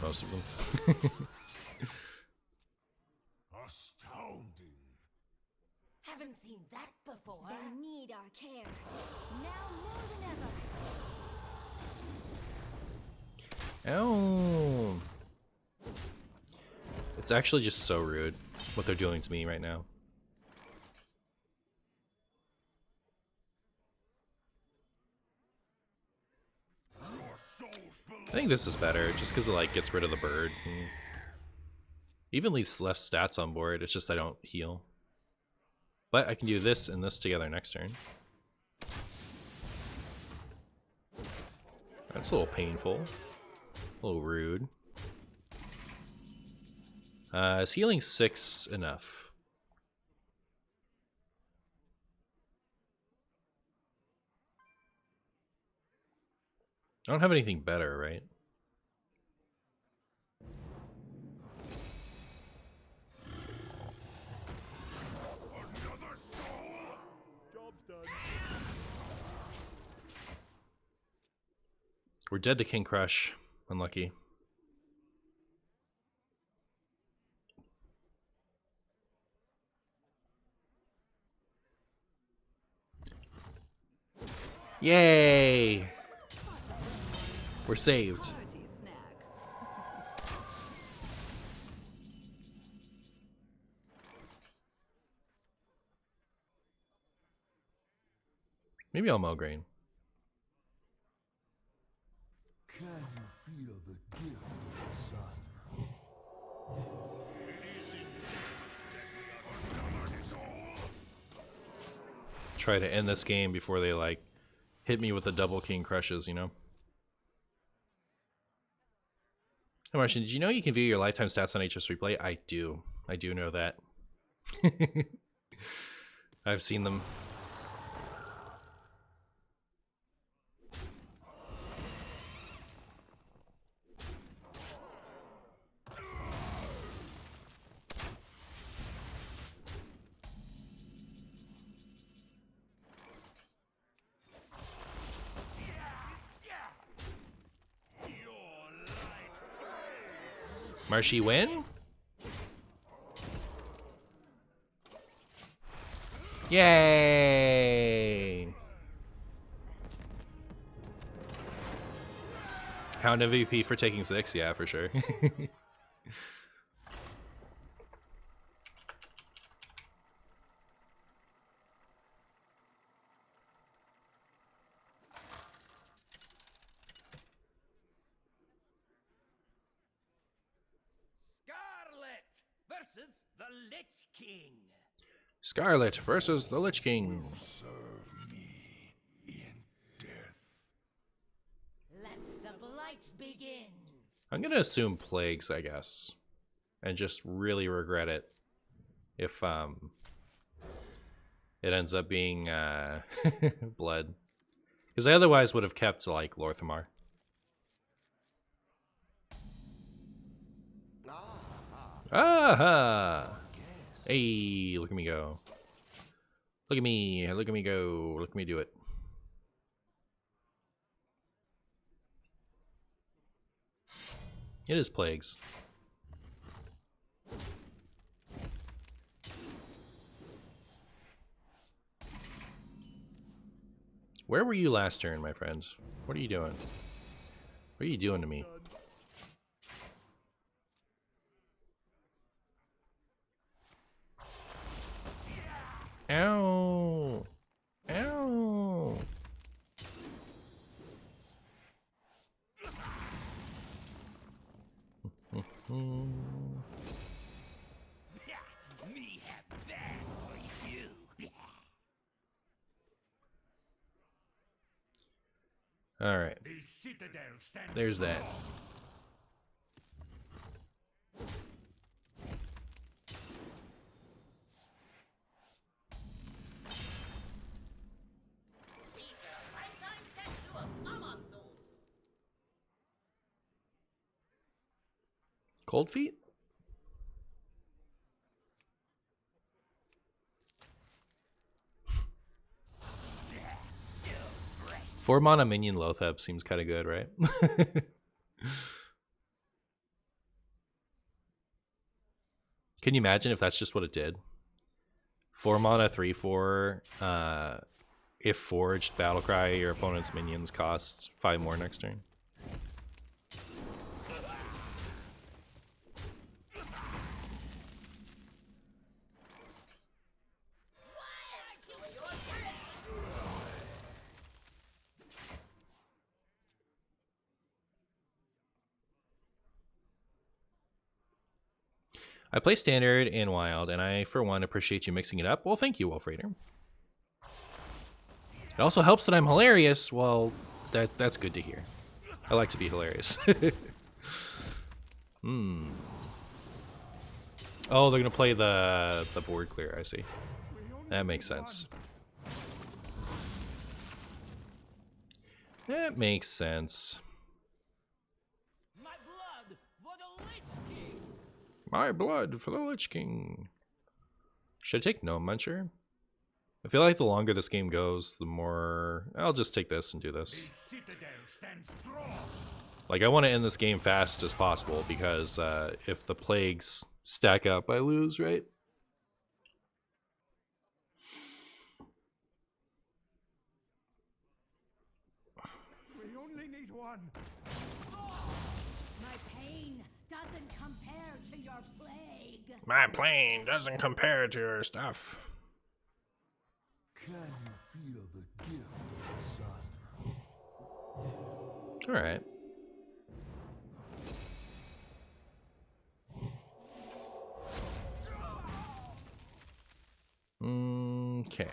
most of them. Astounding. Haven't seen that before. They need our care. Now more than ever. Ow. It's actually just so rude what they're doing to me right now. I think this is better, just because it like gets rid of the bird. And even leaves less stats on board. It's just I don't heal. But I can do this and this together next turn. That's a little painful. A little rude. Is healing 6 enough? I don't have anything better, right? Another soul? Job's done. We're dead to King Crush. Unlucky. Yay! We're saved. Party snacks. Maybe I'll Mograine. Can you feel the gift of the sun? Try to end this game before they like hit me with the double King Crushes, you know? Hey Martian, did you know you can view your lifetime stats on HS Replay? I do. I do know that. I've seen them. Marshy win? Yay! Hound MVP for taking 6? Yeah, for sure. Scarlet versus the Lich King. Scarlet versus the Lich King. Serve me in death. Let the blight begin. I'm gonna assume plagues, I guess, and just really regret it if it ends up being blood, because I otherwise would have kept like Lorthamar. Aha! Hey, look at me go! Look at me! Look at me go! Look at me do it! It is plagues. Where were you last turn, my friend? What are you doing? What are you doing to me? Ow! Ow! Me have that for you. All right. The citadel stands. There's that. Cold feet? 4 mana minion Lothab seems kind of good, right? Can you imagine if that's just what it did? 4 mana 3/4. If forged, Battlecry, your opponent's minions cost 5 more next turn. I play Standard and Wild, and I, for one, appreciate you mixing it up. Well, thank you, Wolf Raider. It also helps that I'm hilarious. Well, that's good to hear. I like to be hilarious. Oh, they're gonna play the board clear. I see. That makes sense. That makes sense. My blood for the Lich King. My blood for the Lich King. Should I take Gnome Muncher? I feel like the longer this game goes, the more... I'll just take this and do this. The citadel stands strong. Like, I want to end this game fast as possible, because if the plagues stack up, I lose, right? We only need one. My pain doesn't compare to your plague. My plane doesn't compare to your stuff. Can you feel the gift of the sun? Alright. Okay.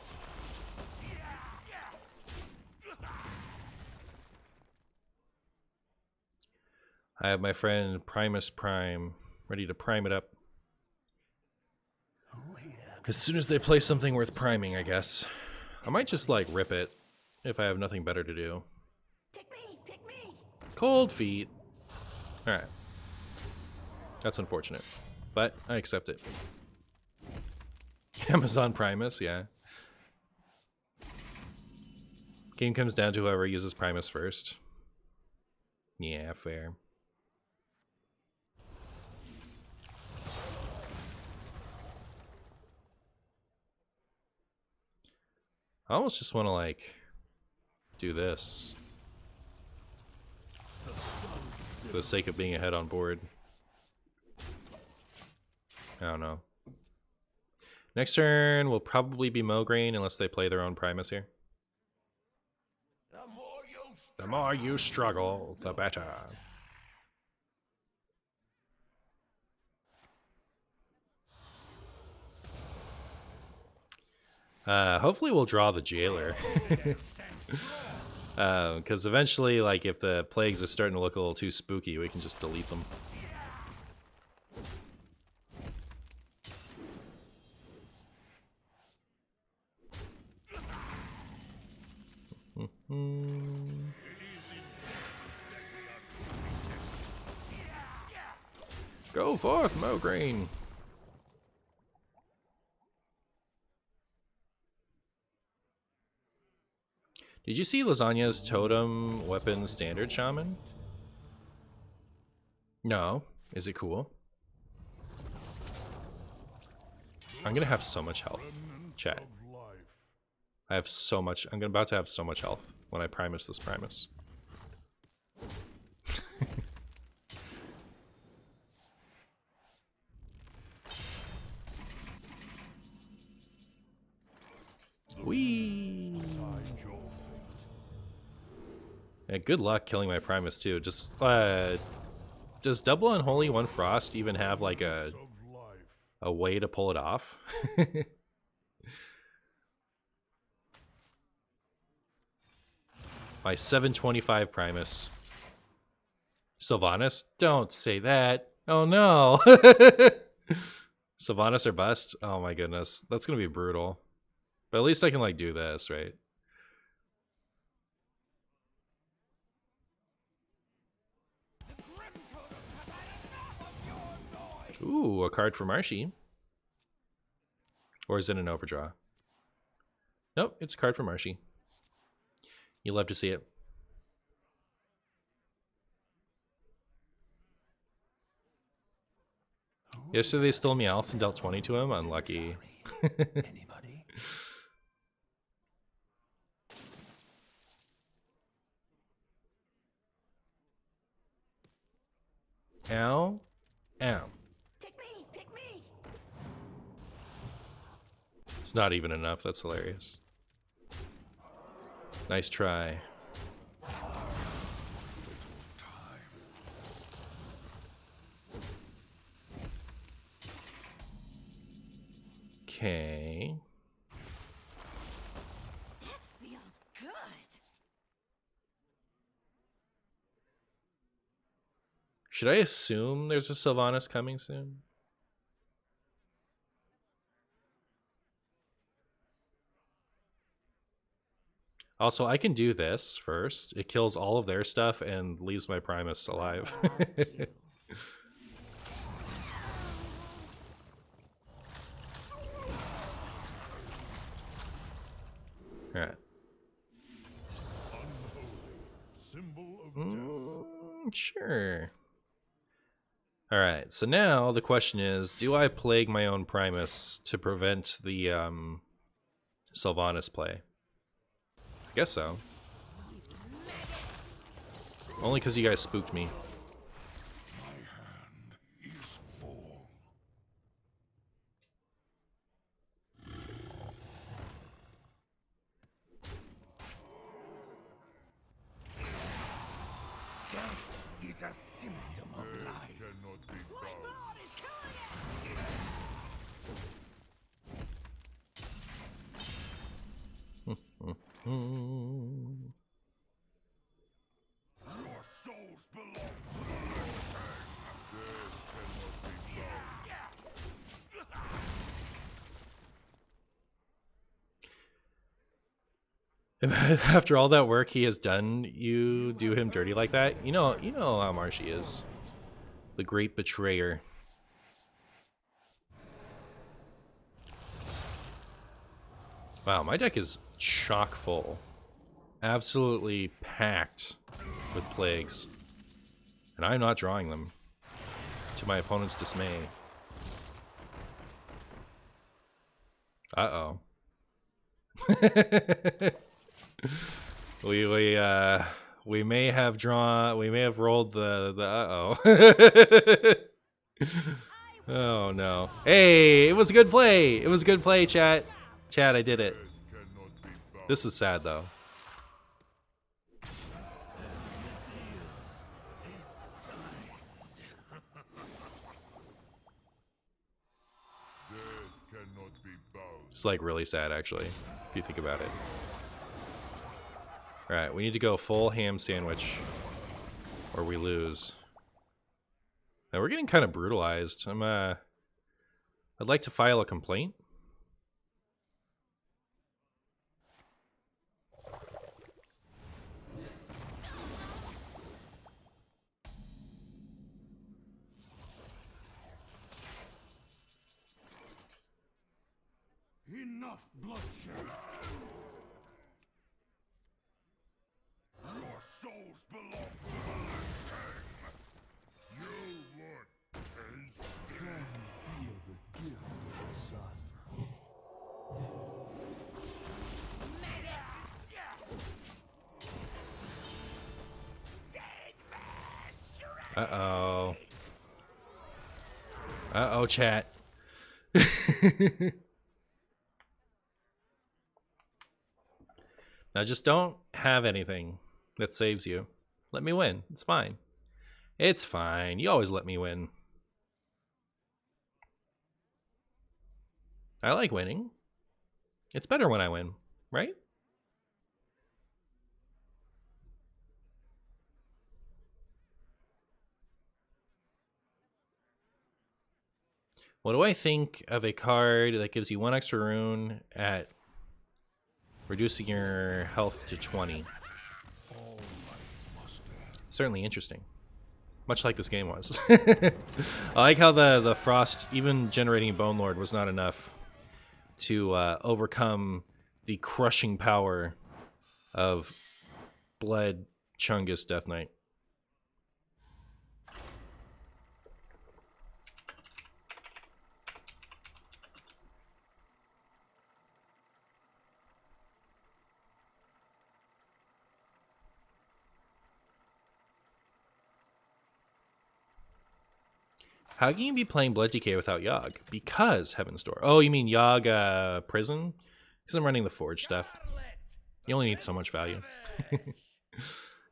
I have my friend Primus Prime ready to prime it up. As soon as they play something worth priming, I guess. I might just like rip it if I have nothing better to do. Pick me, pick me. Cold feet. Alright. That's unfortunate, but I accept it. Amazon Primus, yeah. Game comes down to whoever uses Primus first. Yeah, fair. I almost just want to, like, do this. For the sake of being ahead on board. I don't know. Next turn will probably be Mograine unless they play their own Primus here. The more you struggle, the better. Hopefully we'll draw the Jailer. Because eventually, like, if the plagues are starting to look a little too spooky, we can just delete them. Go forth, Mograine. Did you see Lasagna's totem weapon standard shaman? No. Is it cool? I'm gonna have so much health. Chat. Of life. I have so much. I'm about to have so much health when I Primus this Primus. Whee! Find your fate. Yeah, good luck killing my Primus too. Just does double unholy one frost even have like Of life. a way to pull it off? My 725 Primus. Sylvanas? Don't say that. Oh no. Sylvanas or bust? Oh my goodness. That's gonna be brutal. But at least I can like do this, right? Ooh, a card for Marshy. Or is it an overdraw? Nope, it's a card for Marshy. You love to see it. Yesterday they stole Meowth and dealt 20 to him. Unlucky. Anybody? Ow. Ow. Pick me, pick me. It's not even enough. That's hilarious. Nice try. Okay. That feels good. Should I assume there's a Sylvanas coming soon? Also, I can do this first. It kills all of their stuff and leaves my Primus alive. Alright. Symbol of death. Sure. Alright, so now the question is, do I plague my own Primus to prevent the Sylvanas play? I guess so. Only because you guys spooked me. My hand is full. Death is a symptom of life. Cannot be bound. Your souls belong to the living. Death cannot be bound. After all that work he has done, you do him dirty like that? You know how Marshy is. The great betrayer. Wow, my deck is chock full. Absolutely packed with plagues. And I'm not drawing them, to my opponent's dismay. Uh-oh. We may have rolled the uh-oh. Oh no. Hey, it was a good play. It was a good play, chat. Chat, I did it. Cannot be bound. This is sad though. Death cannot be bound. It's like really sad actually, if you think about it. Alright, we need to go full ham sandwich or we lose. Now we're getting kind of brutalized. I'd like to file a complaint. Enough bloodshed. Your souls belong to the living. You look tasty. Can feel the gift of the sun. Uh-oh. Uh-oh, chat. Now just don't have anything that saves you. Let me win. It's fine. It's fine. You always let me win. I like winning. It's better when I win, right? What do I think of a card that gives you 1 extra rune at reducing your health to 20? Certainly interesting. Much like this game was. I like how the frost, even generating Bone Lord, was not enough to overcome the crushing power of Blood Chungus Death Knight. How can you be playing Blood DK without Yogg? Because Heaven's Door. Oh, you mean Yogg Prison? Because I'm running the Forge stuff. You only need so much value.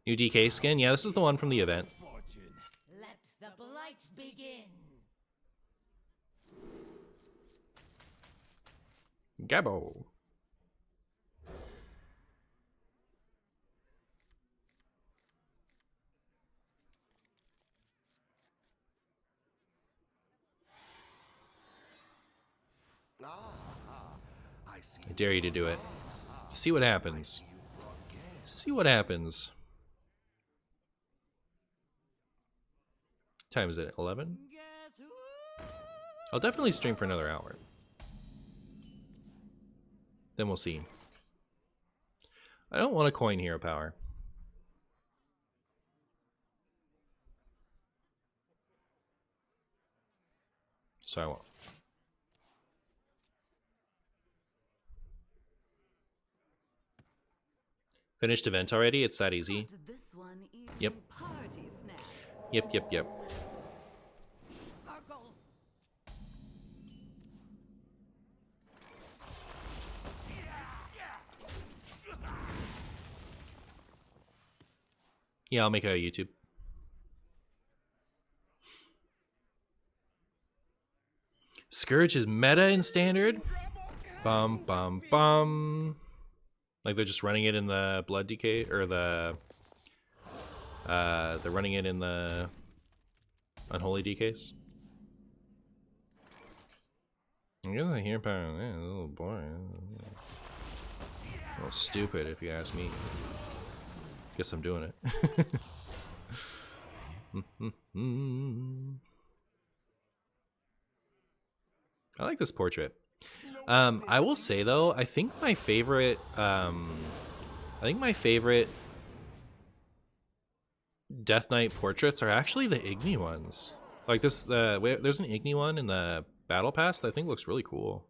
New DK skin? Yeah, this is the one from the event. Let the blight begin. Gabbo. I dare you to do it. See what happens. See what happens. Time is it? 11? Guess who? I'll definitely stream for another hour. Then we'll see. I don't want a coin hero power. So I won't. Finished event already? It's that easy. This one eating Yep. party snacks. Yep. Sparkle. Yeah, I'll make a YouTube. Scourge is meta in standard. Bum bum bum. Like they're just running it in the blood decay or they're running it in the unholy decays. I guess I hear power. Yeah, a little boring. A little stupid if you ask me. Guess I'm doing it. I like this portrait. I will say though, I think my favorite Death Knight portraits are actually the Igni ones. Like this, there's an Igni one in the Battle Pass that I think looks really cool.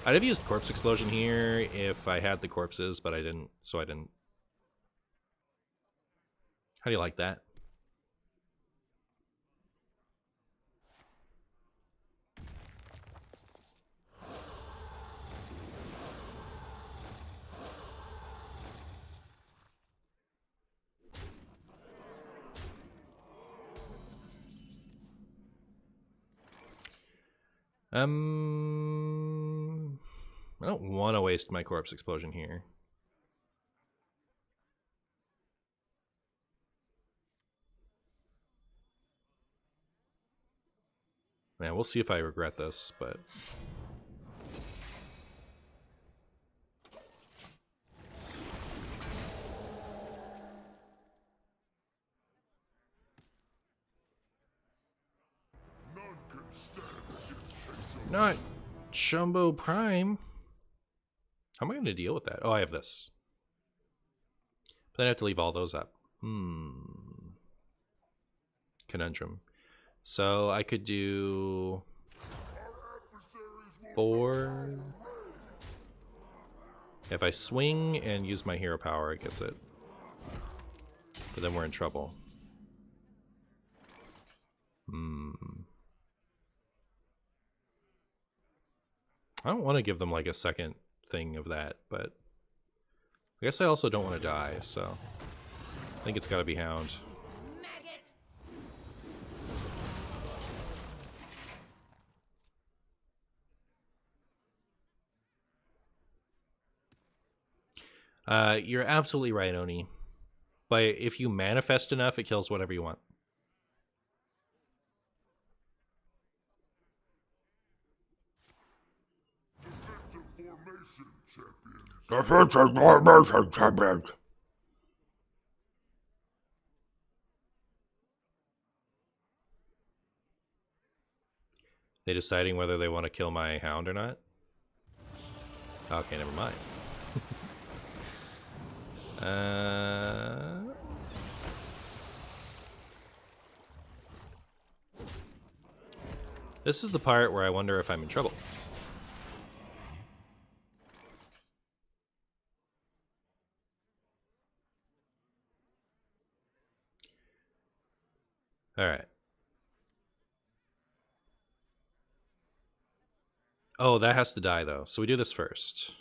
I'd have used Corpse Explosion here if I had the corpses, but I didn't, so I didn't. How do you like that? I don't want to waste my Corpse Explosion here. Man, we'll see if I regret this, but... None can stand against Highlander. Not Chumbo Prime. How am I going to deal with that? Oh, I have this. But then I have to leave all those up. Conundrum. So I could do... Our adversaries will 4. If I swing and use my hero power, it gets it. But then we're in trouble. I don't want to give them like a second thing of that, but I guess I also don't want to die, so I think it's got to be Hound. Maggot. You're absolutely right, Oni. But if you manifest enough, it kills whatever you want. Defensive formation champions. They deciding whether they want to kill my Hound or not? Okay, never mind. This is the part where I wonder if I'm in trouble. All right. Oh, that has to die though. So we do this first.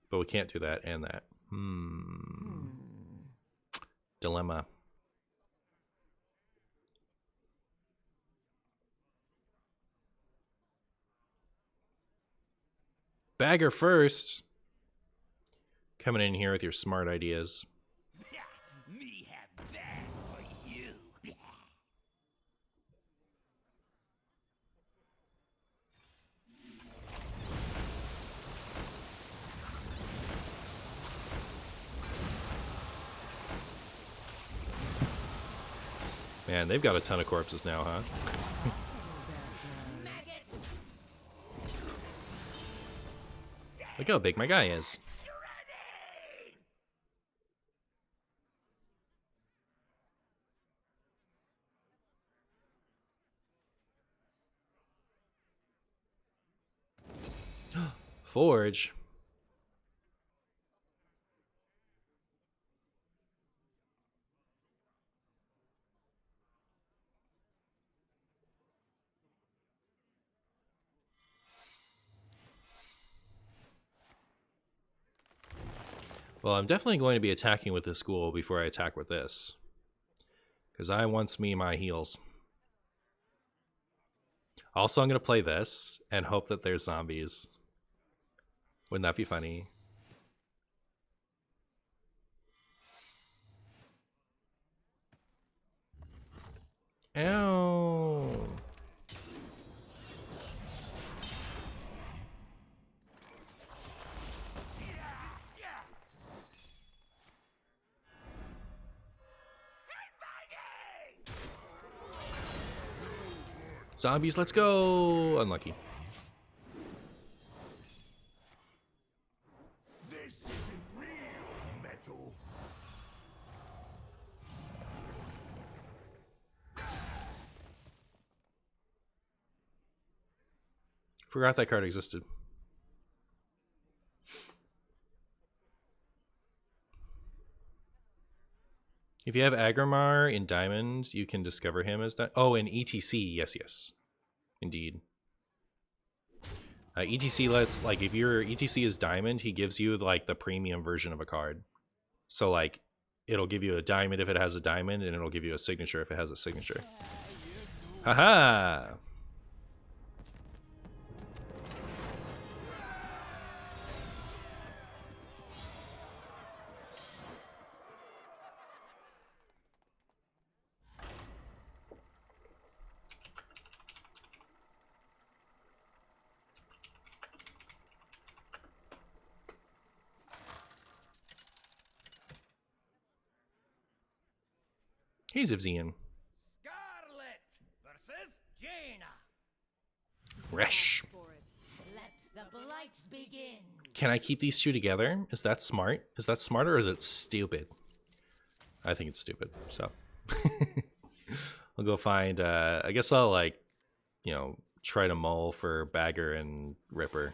But we can't do that and that. Dilemma. Bagger first. Coming in here with your smart ideas. Me have that for you. Man, they've got a ton of corpses now, huh? Look how big my guy is. Forge. Well, I'm definitely going to be attacking with this school before I attack with this. Because I wants me my heals. Also, I'm going to play this and hope that there's zombies. Wouldn't that be funny? Ow. Zombies, let's go! Unlucky. This isn't real metal. Forgot that card existed. If you have Agrimar in Diamond, you can discover him as that. Oh, in ETC, yes, yes. Indeed. ETC lets, like, if your ETC is Diamond, he gives you, like, the premium version of a card. So, like, it'll give you a Diamond if it has a Diamond, and it'll give you a signature if it has a signature. Haha! Hey, Zivzian. Scarlet versus Jaina. Resh. For it. Let the blight begin. Can I keep these two together? Is that smart? Is that smart or is it stupid? I think it's stupid, so. I'll go find, I guess I'll, like, you know, try to mull for Bagger and Ripper.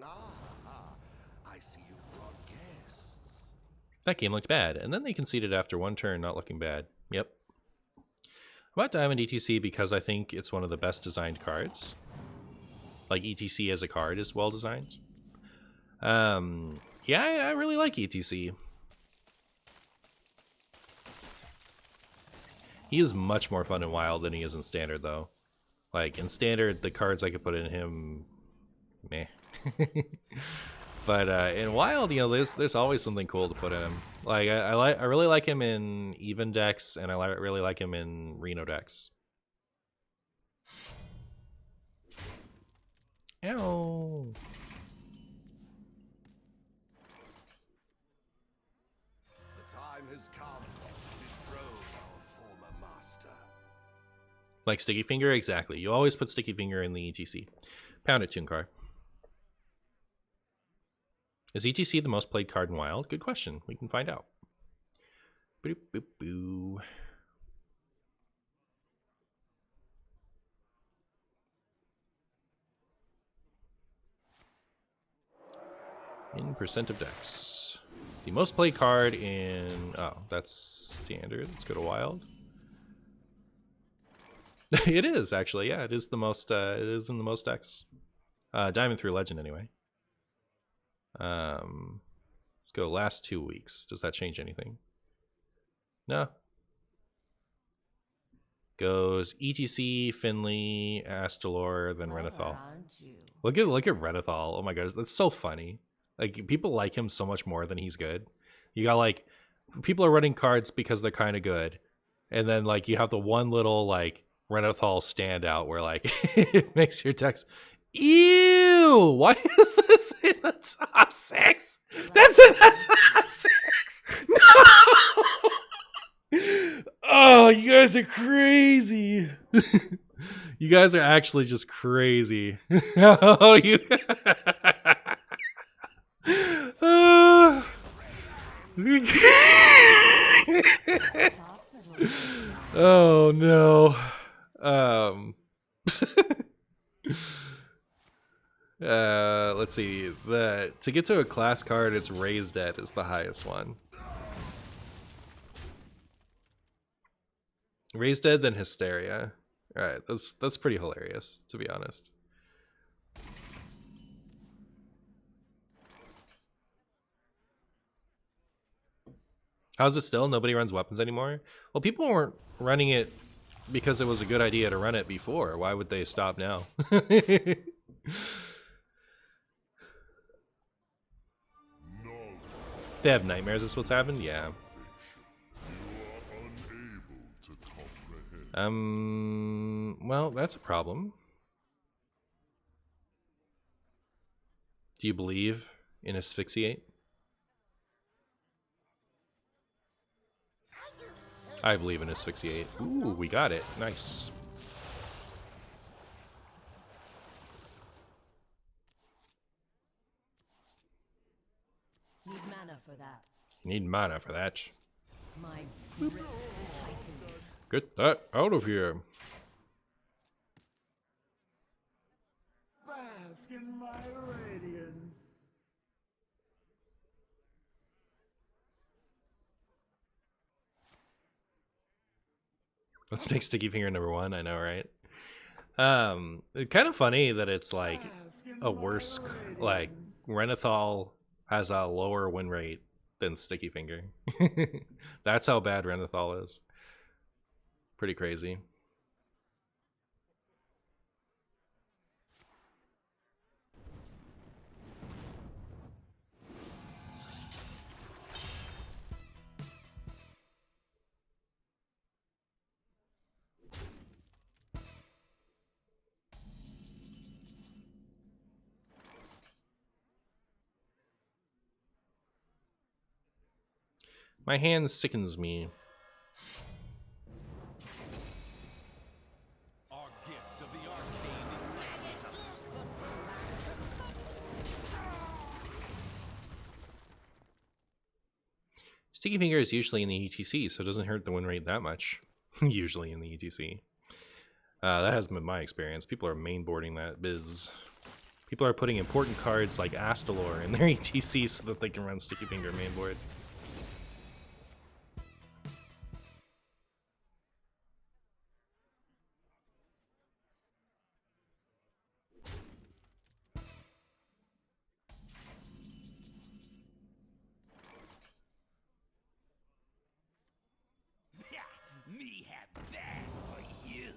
I see you brought guests. That game looked bad, and then they conceded after one turn not looking bad. Yep. I bought Diamond ETC because I think it's one of the best designed cards. Like, ETC as a card is well designed. Yeah, I really like ETC. He is much more fun in Wild than he is in Standard, though. Like, in Standard, the cards I could put in him, meh. But in Wild, you know, there's always something cool to put in him. Like, I really like him in Even decks, and I really like him in Reno decks. Ow. The time has come to dethrone our former master. Like Sticky Finger? Exactly. You always put Sticky Finger in the ETC. Pound it, Tooncar. Is ETC the most played card in Wild? Good question. We can find out. Boop, boop, boo. In percent of decks. The most played card in... Oh, that's Standard. Let's go to Wild. It is, actually. Yeah, it is the most... it is in the most decks. Diamond through Legend, anyway. Let's go last 2 weeks. Does that change anything? No. goes ETC, Finley, Astalor, then Clever, Renathal. aren't you? Look at Renathal. Oh my gosh, that's so funny. Like people like him so much more than he's good. You got like people are running cards because they're kind of good, and then like you have the one little like Renathal standout where like it makes your text. Ew! Why is this in the top 6? That's in the top 6. No! Oh, you guys are crazy. You guys are actually just crazy. How do you? Oh no. Um. Let's see. To get to a class card, it's Raised Dead is the highest one. Raised Dead, then Hysteria. All right, that's pretty hilarious, to be honest. How's it still? Nobody runs weapons anymore? Well, people weren't running it because it was a good idea to run it before. Why would they stop now? They have nightmares, is what's happened? Yeah. Well, that's a problem. Do you believe in asphyxiate? I believe in asphyxiate. Ooh, we got it. Nice. Need mana for that. Need mana for that. My grip tightens. Get that out of here. Bask in my radiance. Let's make Sticky Finger #1. I know, right? It's kind of funny that it's like a worse, like Renathal has a lower win rate than Sticky Finger. That's how bad Renathal is. Pretty crazy. My hand sickens me. Our gift of the arcane enlightens us. Sticky Finger is usually in the ETC, so it doesn't hurt the win rate that much. Usually in the ETC. That has been my experience. People are mainboarding that biz. People are putting important cards like Astalor in their ETC so that they can run Sticky Finger mainboard. Me have that for you.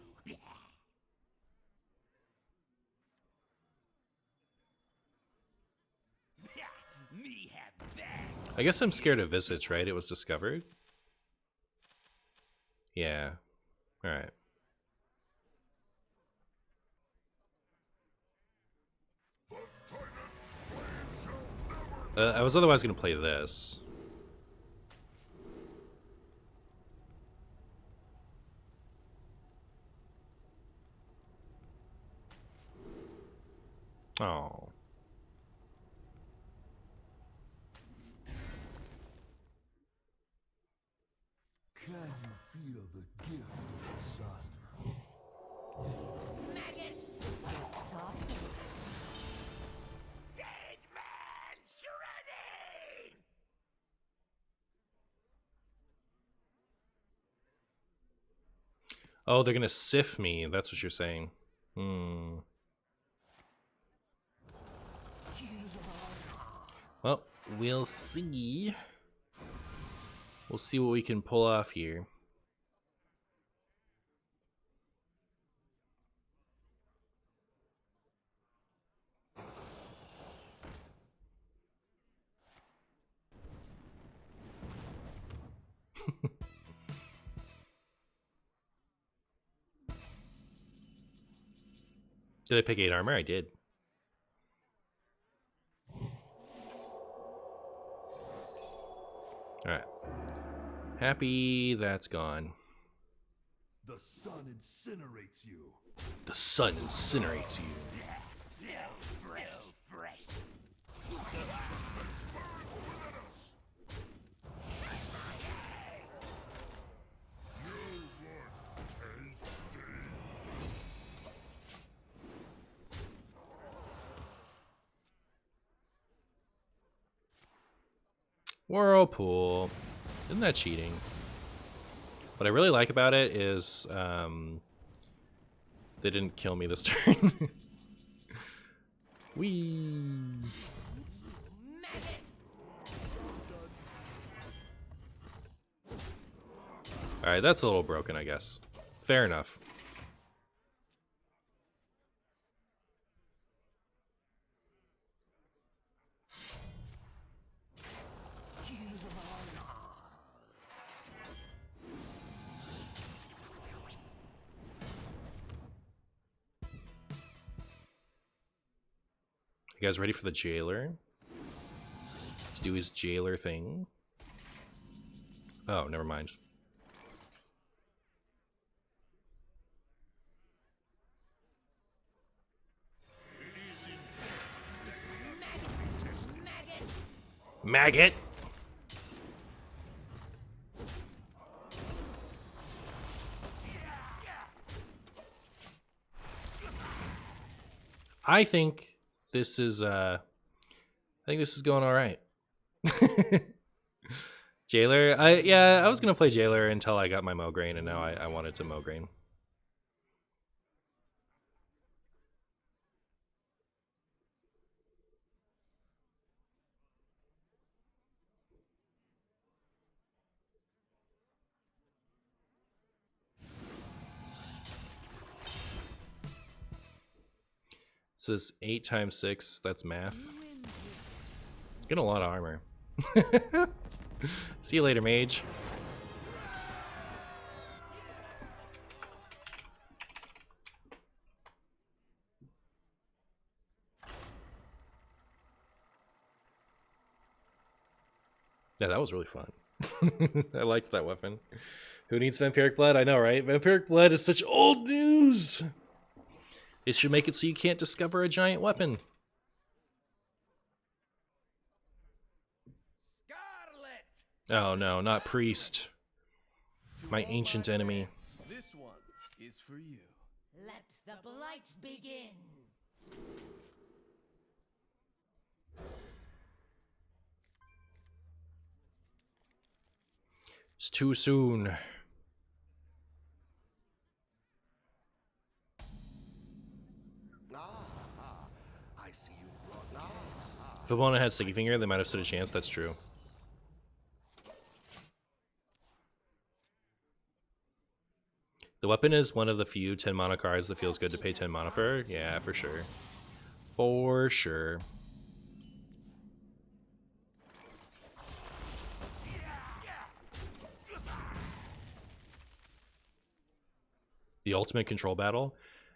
Me have that. I guess I'm scared of Visage, right? It was discovered? Yeah. Alright. I was otherwise going to play this. Oh. Can you feel the gift of the sun? Top. Dead man shredding. Oh, they're going to sift me. That's what you're saying. Hmm. Well, we'll see. We'll see what we can pull off here. Did I pick 8 armor? I did. Alright. Happy that's gone. The sun incinerates you. The sun incinerates you. Whirlpool. Isn't that cheating? What I really like about it is they didn't kill me this turn. Whee! Alright, that's a little broken, I guess. Fair enough. You guys ready for the jailer? To do his jailer thing? Oh, never mind. Maggot! I think this is going all right. Jailer, I was gonna play Jailer until I got my Mograine, and now I wanted to Mograine. This is 8 times 6. That's math. Get a lot of armor. See you later, mage. Yeah, that was really fun. I liked that weapon. Who needs vampiric blood? I know, right? Vampiric blood is such old news. It should make it so you can't discover a giant weapon. Oh no, not priest. My ancient enemy. This one is for you. Let the blight begin. It's too soon. I see you've brought If opponent had Sticky Finger, they might have stood a chance. That's true. The weapon is one of the few 10 mana cards that feels good to pay 10 mana for. Yeah, for sure. For sure. The ultimate control battle.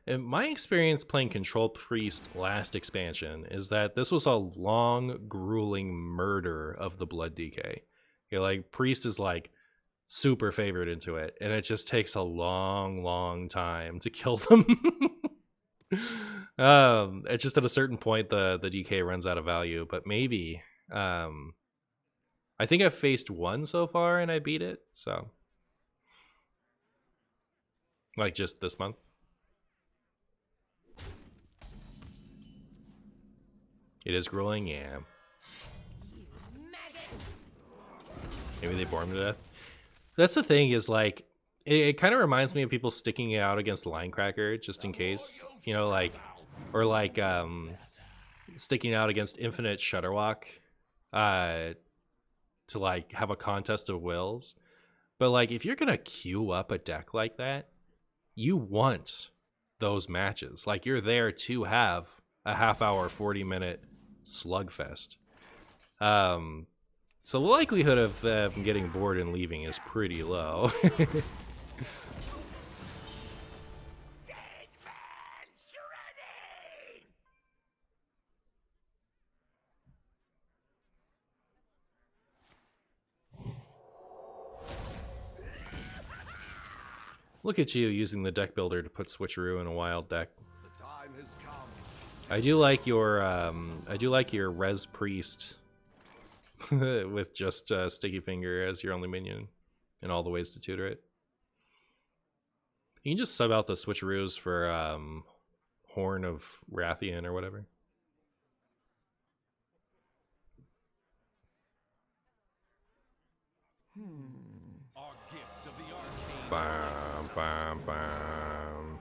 In my experience playing Control Priest last expansion is that this was a long, grueling murder of the blood decay. You're like, Priest is like super favored into it, and it just takes a long time to kill them. It's just at a certain point the DK runs out of value, but maybe. I think I've faced one so far and I beat it, so. Like just this month. It is grueling, yeah. Maybe they bore him to death. That's the thing, is like, it kind of reminds me of people sticking it out against Linecracker, just in case. You know, like, or like, sticking out against Infinite Shutterwalk, to like have a contest of wills. But like, if you're gonna queue up a deck like that, you want those matches. Like, you're there to have a half-hour, 40-minute slugfest. So the likelihood of them getting bored and leaving is pretty low. Look at you using the deck builder to put switcheroo in a wild deck. The time has come. I do like your res priest with just sticky finger as your only minion and all the ways to tutor it. You can just sub out the switcheroos for Horn of Rathian or whatever. Our gift of the arcane. Bam, bam, bam.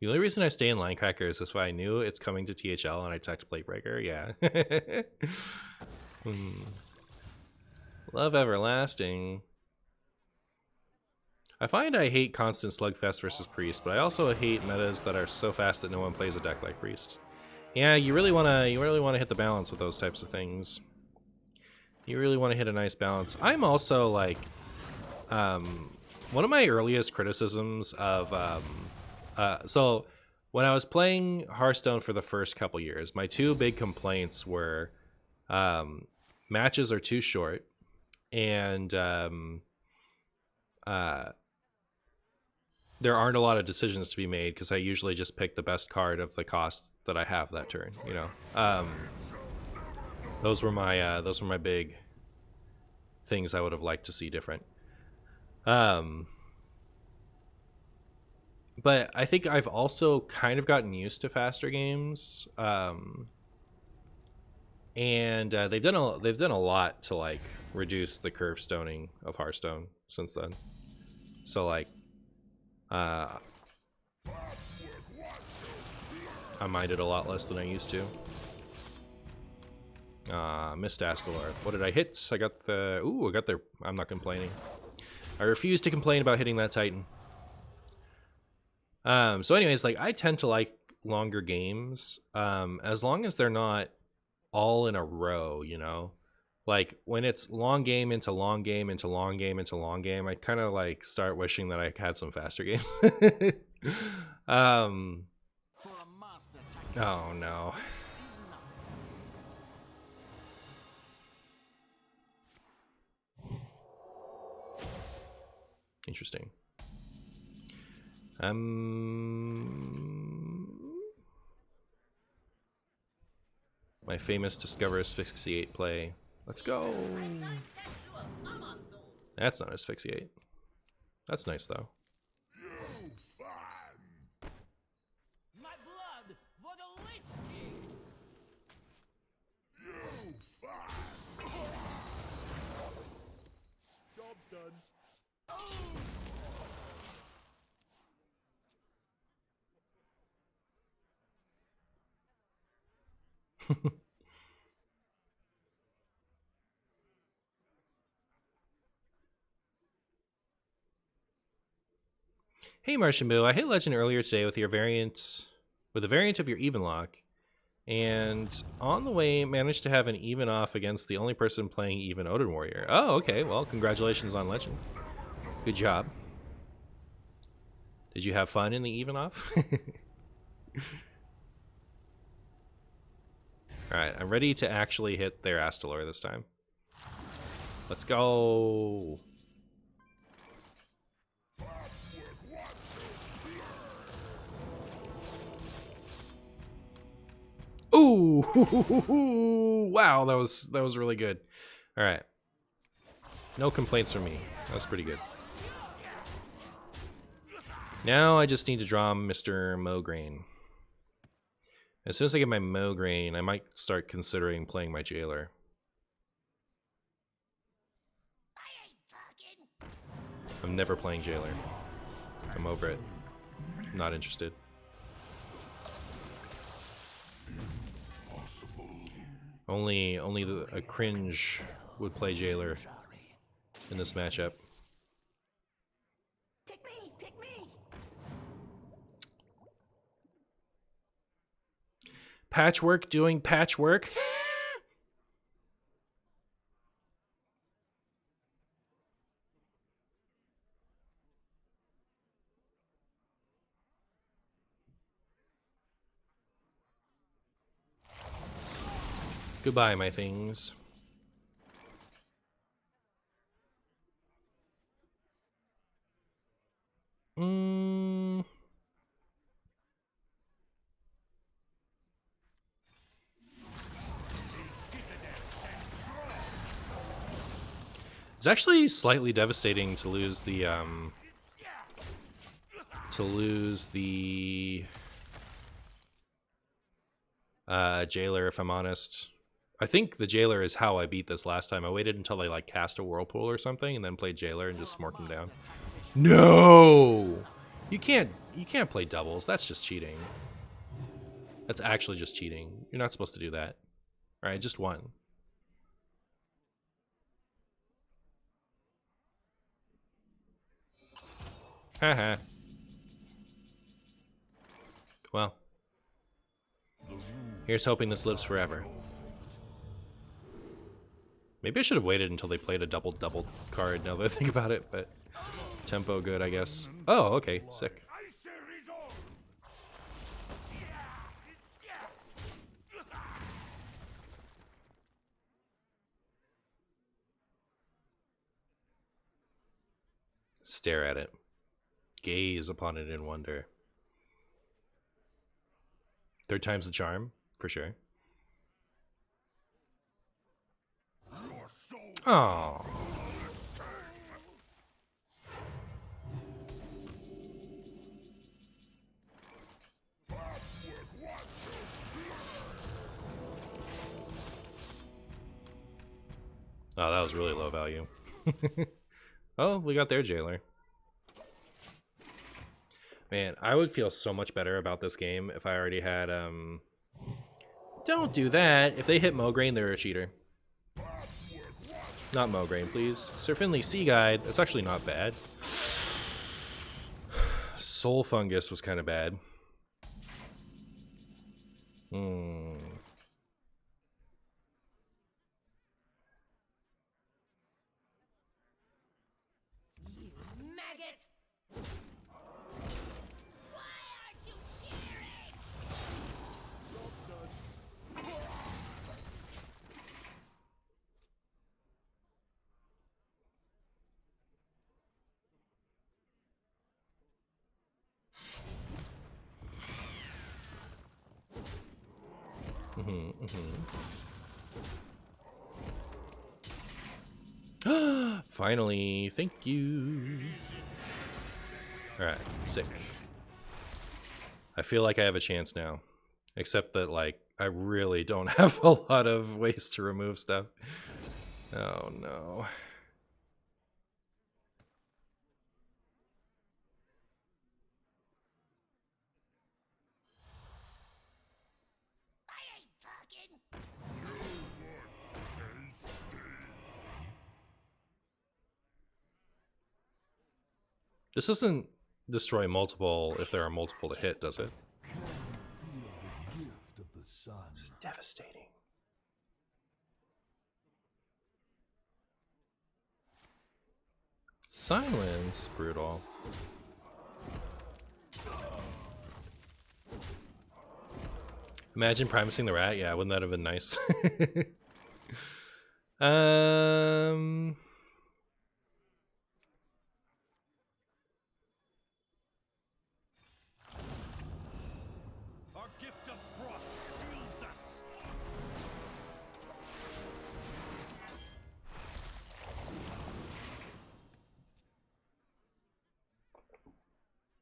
The only reason I stay in Linecracker is this why I knew it's coming to THL and I text Playbreaker. Yeah. Love Everlasting. I find I hate constant Slugfest versus Priest, but I also hate metas that are so fast that no one plays a deck like Priest. Yeah, you really wanna hit the balance with those types of things. You really want to hit a nice balance. I'm also like, one of my earliest criticisms of, so when I was playing Hearthstone for the first couple years, my two big complaints were, matches are too short, and there aren't a lot of decisions to be made because I usually just pick the best card of the cost that I have that turn. You know, those were my big things I would have liked to see different. But I think I've also kind of gotten used to faster games, and they've done a lot to like reduce the curve stoning of Hearthstone since then. So like, I mind it a lot less than I used to. Missed Askelar. What did I hit? I got the... Ooh, I got the... I'm not complaining. I refuse to complain about hitting that Titan. So anyways, like, I tend to like longer games, as long as they're not all in a row, you know? Like, when it's long game into long game into long game into long game, I kind of, like, start wishing that I had some faster games. For a master tactic Oh, no. is nothing. Interesting. My famous Discover Asphyxiate play. Let's go. That's not Asphyxiate. That's nice, though. You fan. My blood for the Lich King. You fan. Job's done. Hey, Martian Boo, I hit Legend earlier today with a variant of your even lock, and on the way managed to have an even off against the only person playing even Odin Warrior. Oh, okay. Well, congratulations on Legend. Good job. Did you have fun in the even off? Alright, I'm ready to actually hit their Astalor this time. Let's go. Ooh, wow, that was really good. All right, no complaints from me. That was pretty good. Now I just need to draw Mr. Mograine. As soon as I get my Mograine, I might start considering playing my Jailer. I'm never playing Jailer. I'm over it. Not interested. Only a cringe would play Jailer in this matchup. Pick me! Pick me! Patchwork doing patchwork. Goodbye, my things. It's actually slightly devastating to lose the jailer, if I'm honest. I think the jailer is how I beat this last time. I waited until they like cast a whirlpool or something and then played jailer and just smorked him down. No! You can't play doubles. That's just cheating. That's actually just cheating. You're not supposed to do that. Alright, just one. Haha. Well. Here's hoping this lives forever. Maybe I should have waited until they played a double card now that I think about it, but tempo good, I guess. Oh, okay, sick. Stare at it. Gaze upon it in wonder. Third time's the charm, for sure. Oh. Oh, that was really low value. Oh, we got their jailer. Man, I would feel so much better about this game if I already had, Don't do that. If they hit Mograine, they're a cheater. Not Mograine, please. Sir Finley Sea Guide. That's actually not bad. Soul Fungus was kind of bad. Maggot! Why aren't you cheering? Finally, thank you. Alright, sick. I feel like I have a chance now. Except that, like, I really don't have a lot of ways to remove stuff. Oh no. I ain't talking. This doesn't destroy multiple if there are multiple to hit, does it? Feel the gift of the sun. This is devastating. Silence, brutal. Imagine primusing the rat. Yeah, wouldn't that have been nice? Our gift of frost shields us.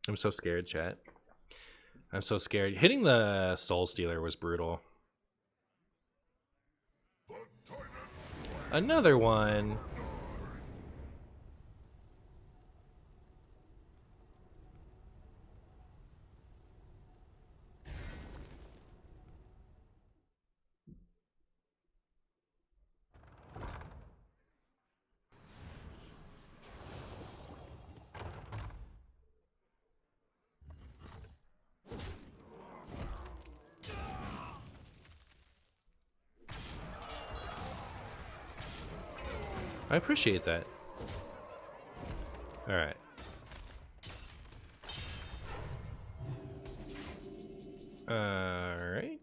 I'm so scared, chat. I'm so scared. Hitting the Soul Stealer was brutal. Another one. I appreciate that. All right. All right.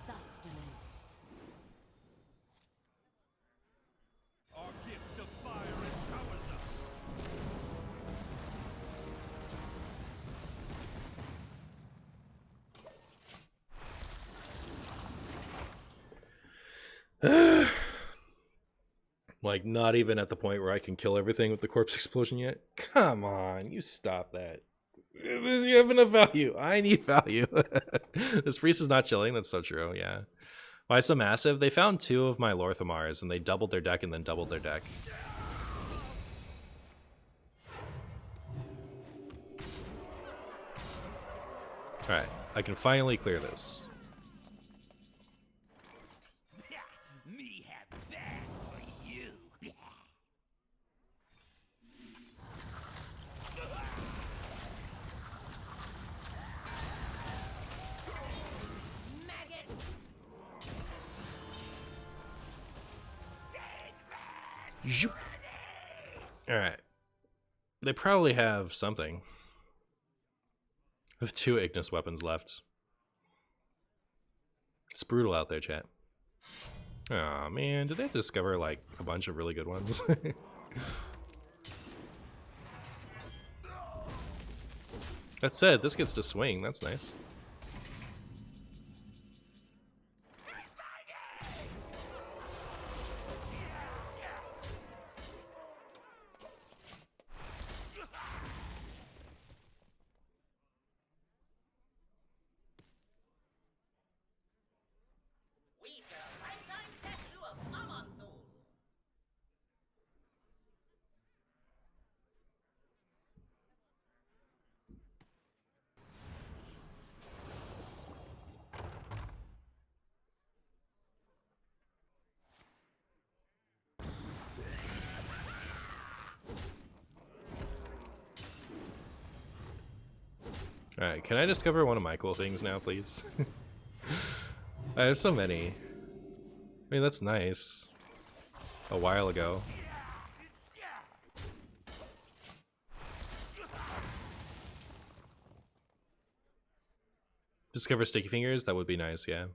Sustenance. Our gift of fire empowers us. Like, not even at the point where I can kill everything with the corpse explosion yet. Come on, you stop that. You have enough value. I need value. This priest is not chilling. That's so true. Yeah. Why so massive? They found 2 of my Lorthamars and they doubled their deck and then doubled their deck. Alright, I can finally clear this. Me have that for you. Alright. They probably have something. With 2 Ignis weapons left. It's brutal out there, chat. Aw, man, did they discover, like, a bunch of really good ones? That said, this gets to swing. That's nice. We shall lifeline statue of Amanthul. Alright, can I discover one of my cool things now, please? I have so many. I mean, that's nice. A while ago. Discover sticky fingers? That would be nice, yeah.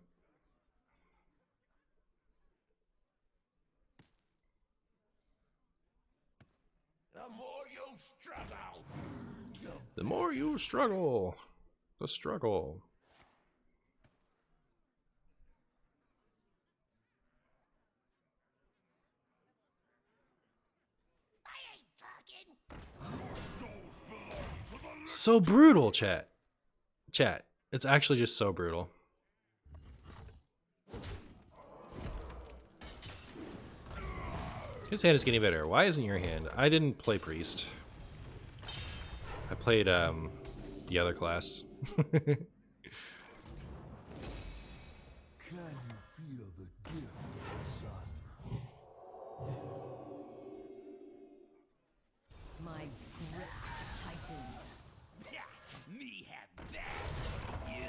The more you struggle, The more you struggle, the struggle. So brutal, chat. Chat. It's actually just so brutal. His hand is getting better. Why isn't your hand? I didn't play priest. I played the other class. can you feel the gift of the sun? My grip tightens. Me have that for you.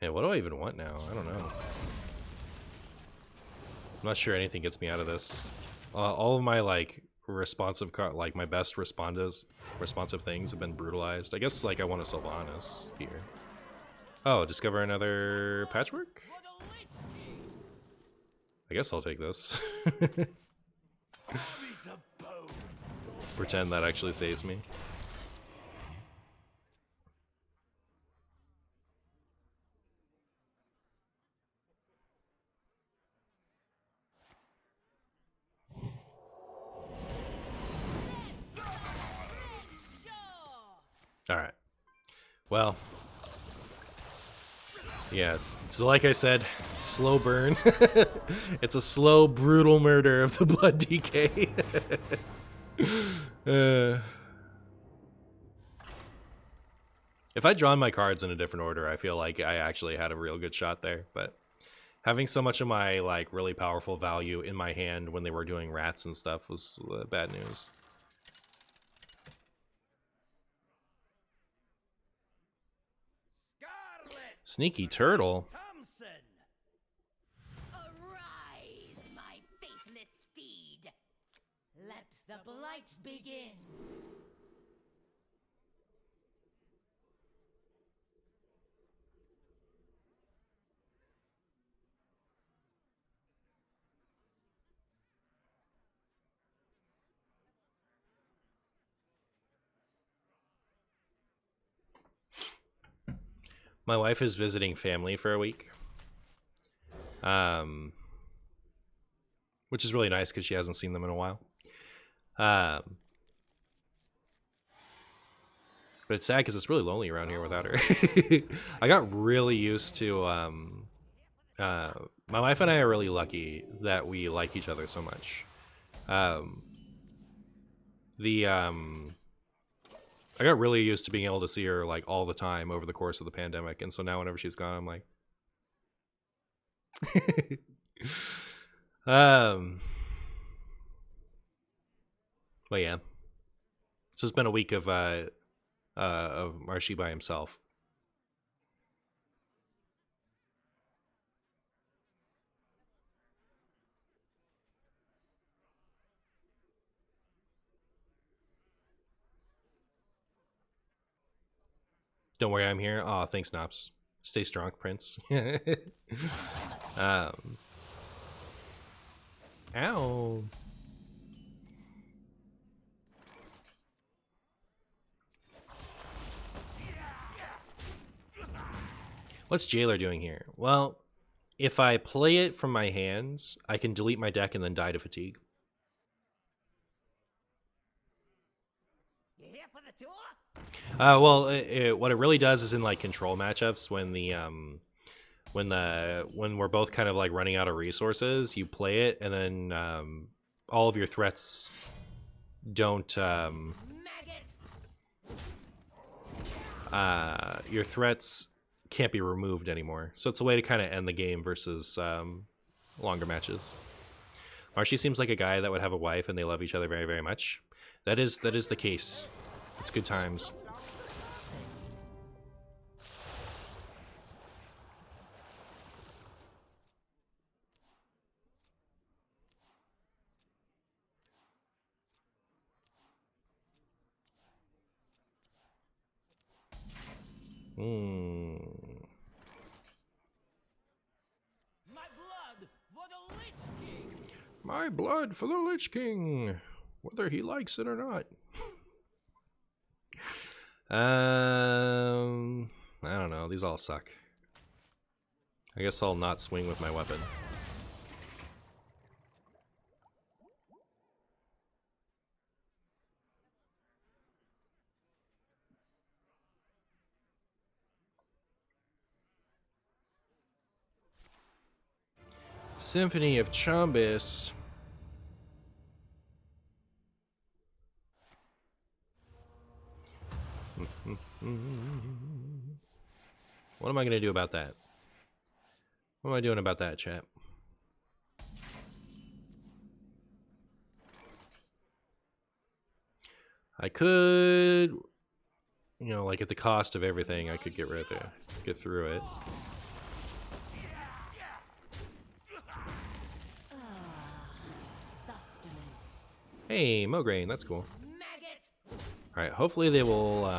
Yeah, what do I even want now? I don't know. I'm not sure anything gets me out of this. All of my like responsive like my best responsive things have been brutalized. I guess like I want a Sylvanas here. Oh, discover another patchwork? For the Lich King. I guess I'll take this. Armies of bone. Pretend that actually saves me. Sure. Alright. Well. Yeah. So like I said, slow burn. It's a slow, brutal murder of the blood DK. If I'd drawn my cards in a different order, I feel like I actually had a real good shot there. But having so much of my like really powerful value in my hand when they were doing rats and stuff was bad news. Scarlet Sneaky turtle. Thompson. Arise, my faithless steed. Let the blight begin. My wife is visiting family for a week. Which is really nice because she hasn't seen them in a while. But it's sad because it's really lonely around here without her. I got really used to my wife and I are really lucky that we like each other so much. I got really used to being able to see her like all the time over the course of the pandemic, and so now whenever she's gone, I'm like, but yeah, it's just been a week of Marshy by himself. Don't worry, I'm here. Oh, thanks, Nops. Stay strong, Prince. Ow. What's Jailer doing here? Well, if I play it from my hands, I can delete my deck and then die to fatigue. You here for the tour? Well, what it really does is in like control matchups when we're both kind of like running out of resources, you play it and then all of your threats don't your threats can't be removed anymore. So it's a way to kind of end the game versus longer matches. Marshy seems like a guy that would have a wife and they love each other very, very much. That is the case. It's good times. My blood for the Lich King. My blood for the Lich King, whether he likes it or not. I don't know. These all suck. I guess I'll not swing with my weapon. Symphony of Chombis. What am I going to do about that? What am I doing about that, chat? I could, you know, like at the cost of everything, I could get rid of it, get through it. Sustenance. Hey, Mograine, that's cool. Alright, hopefully they will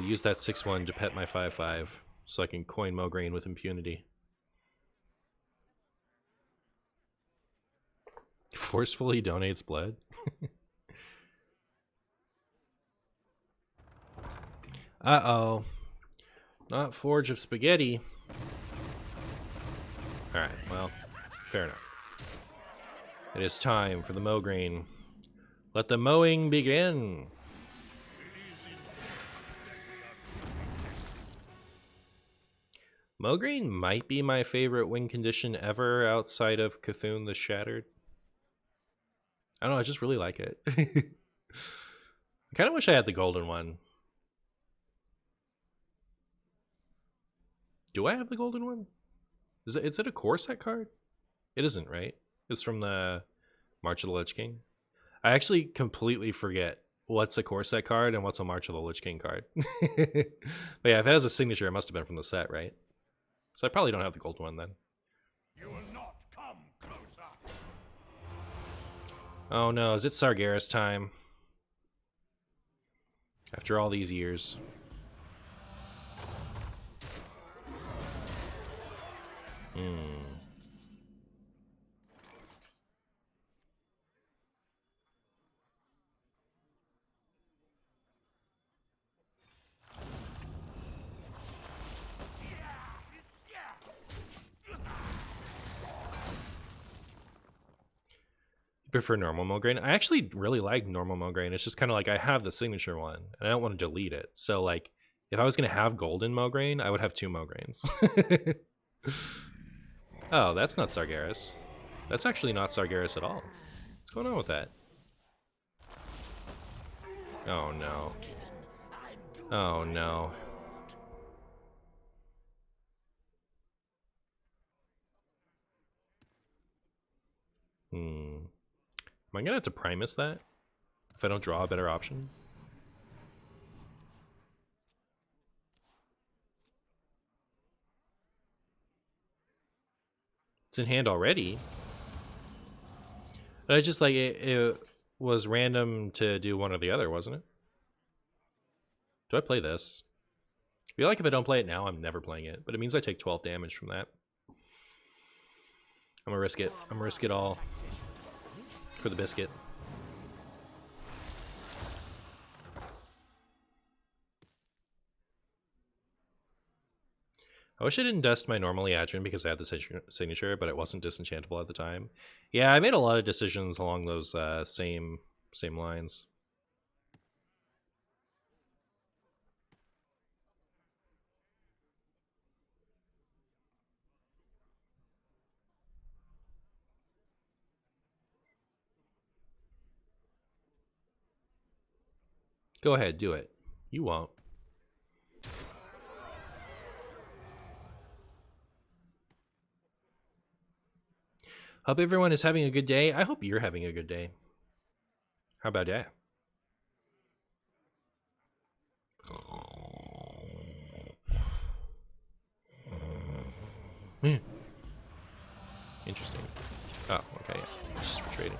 use that 6-1 to pet my 5-5 so I can coin Mograine with impunity. Forcefully donates blood? Uh-oh. Not Forge of Spaghetti. Alright, well, fair enough. It is time for the Mograine. Let the mowing begin. Mograine might be my favorite win condition ever outside of Cthulhu the Shattered. I don't know, I just really like it. I kind of wish I had the golden one. Do I have the golden one? Is it a core set card? It isn't, right? It's from the March of the Lich King. I actually completely forget what's a core set card and what's a March of the Lich King card. But yeah, if it has a signature, it must have been from the set, right? So I probably don't have the gold one then. You will not come closer. Oh no, is it Sargeras time? After all these years. Prefer normal Mograine. I actually really like normal Mograine. It's just kind of like I have the signature one and I don't want to delete it. So like if I was gonna have golden Mograine, I would have 2 Mograines. Oh, that's not Sargeras. That's actually not Sargeras at all. What's going on with that? Oh no. Oh no. Am I gonna have to Primus that? If I don't draw a better option? It's in hand already. But I just like it was random to do one or the other, wasn't it? Do I play this? I feel like if I don't play it now, I'm never playing it. But it means I take 12 damage from that. I'm gonna risk it. I'm gonna risk it all for the biscuit. I wish I didn't dust my normal Liadrin because I had the signature, but it wasn't disenchantable at the time. Yeah, I made a lot of decisions along those same lines. Go ahead, do it. You won't. Hope everyone is having a good day. I hope you're having a good day. How about that? Interesting. Oh, okay. It's just for trading.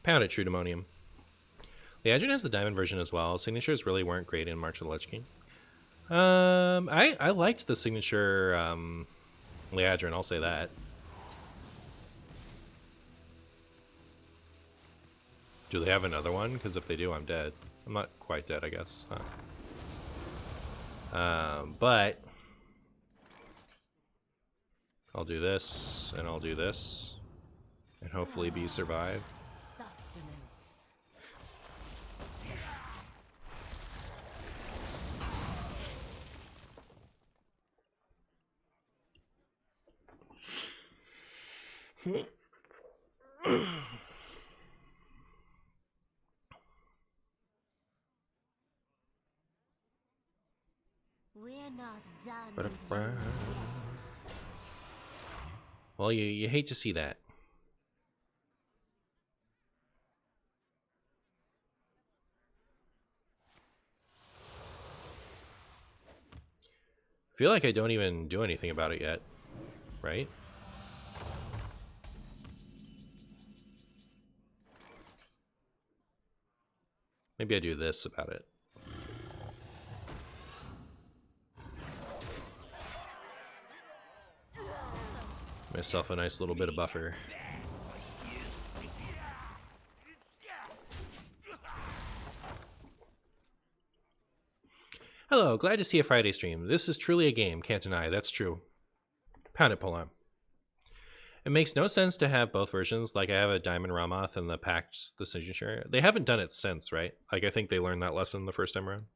Pound it, True Demonium. Liadrin has the diamond version as well. Signatures really weren't great in March of the Lich King. I liked the signature Liadrin, I'll say that. Do they have another one? Because if they do, I'm dead. I'm not quite dead, I guess. But I'll do this, and I'll do this, and hopefully be survive. Sustenance. We're not done. Well, you hate to see that. I feel like I don't even do anything about it yet, right? Maybe I do this about it. Myself a nice little bit of buffer. Hello, glad to see a Friday stream. This is truly a game, can't deny. That's true. Pound it, Polam. It makes no sense to have both versions. Like I have a Diamond Ramoth and the Pact, the signature. They haven't done it since, right? Like I think they learned that lesson the first time around.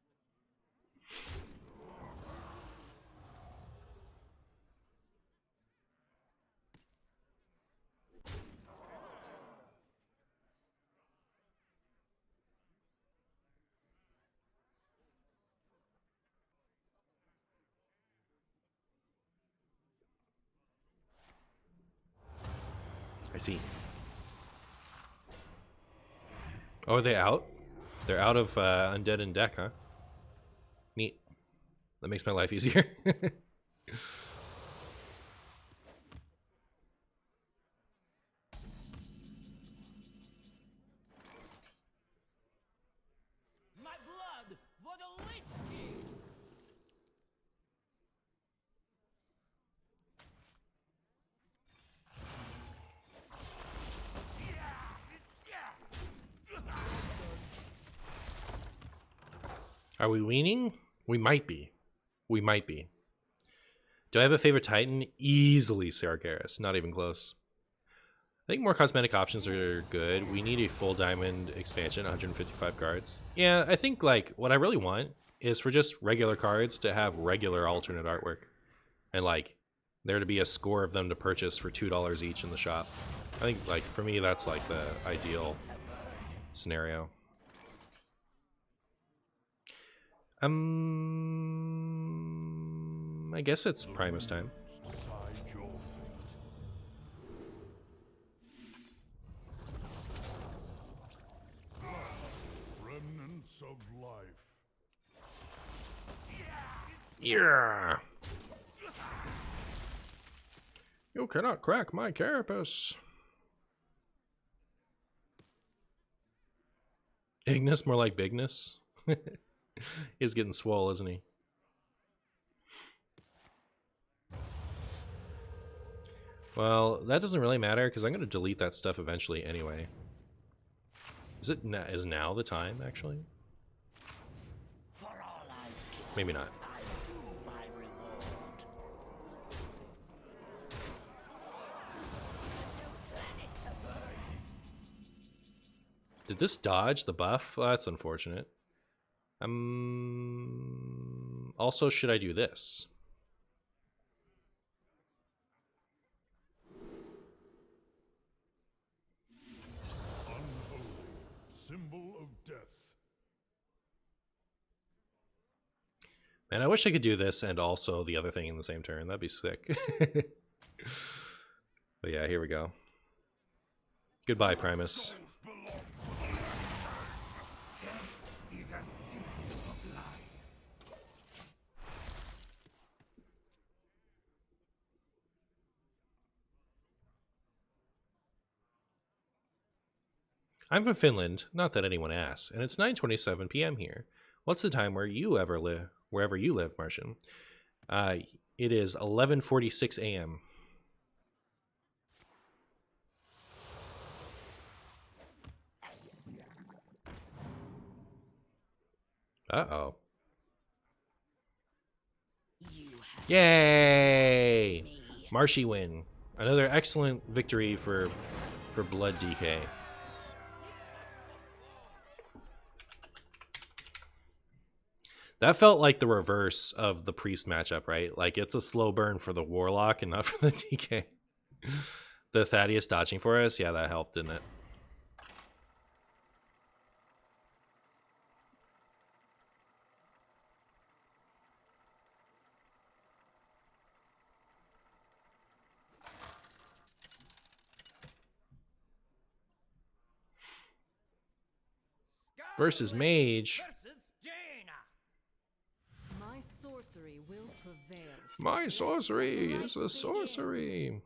I see. Oh, are they out? They're out of Undead in deck, huh? Neat. That makes my life easier. My blood for the Lich King. Are we weaning? We might be. We might be. Do I have a favorite Titan? Easily Sargeras. Not even close. I think more cosmetic options are good. We need a full diamond expansion, 155 cards. Yeah, I think like what I really want is for just regular cards to have regular alternate artwork, and like there to be a score of them to purchase for $2 each in the shop. I think like for me that's like the ideal scenario. I guess it's Primus time. Decide your fate. Remnants of life. Yeah. You cannot crack my carapace. Ignis, more like Bigness. He's getting swole, isn't he? Well, that doesn't really matter because I'm going to delete that stuff eventually anyway. Is now the time actually? For all I've killed, Maybe not. I do my reward. Did this dodge the buff? Well, that's unfortunate. Also, should I do this? Unholy. Symbol of death. Man, I wish I could do this and also the other thing in the same turn. That'd be sick. But yeah, here we go. Goodbye, Primus. Is a symbol of life. I'm from Finland, not that anyone asks, and it's 9:27 p.m. here. What's the time where you ever live, wherever you live, Martian? It is 11:46 a.m. Uh-oh. You have Yay! me. Marshy win. Another excellent victory for Blood DK. That felt like the reverse of the priest matchup, right? Like it's a slow burn for the warlock and not for the DK. The Thaddeus dodging for us, yeah, that helped, didn't it? Versus Mage. Versus Jaina. My sorcery will prevail. My sorcery is a sorcery.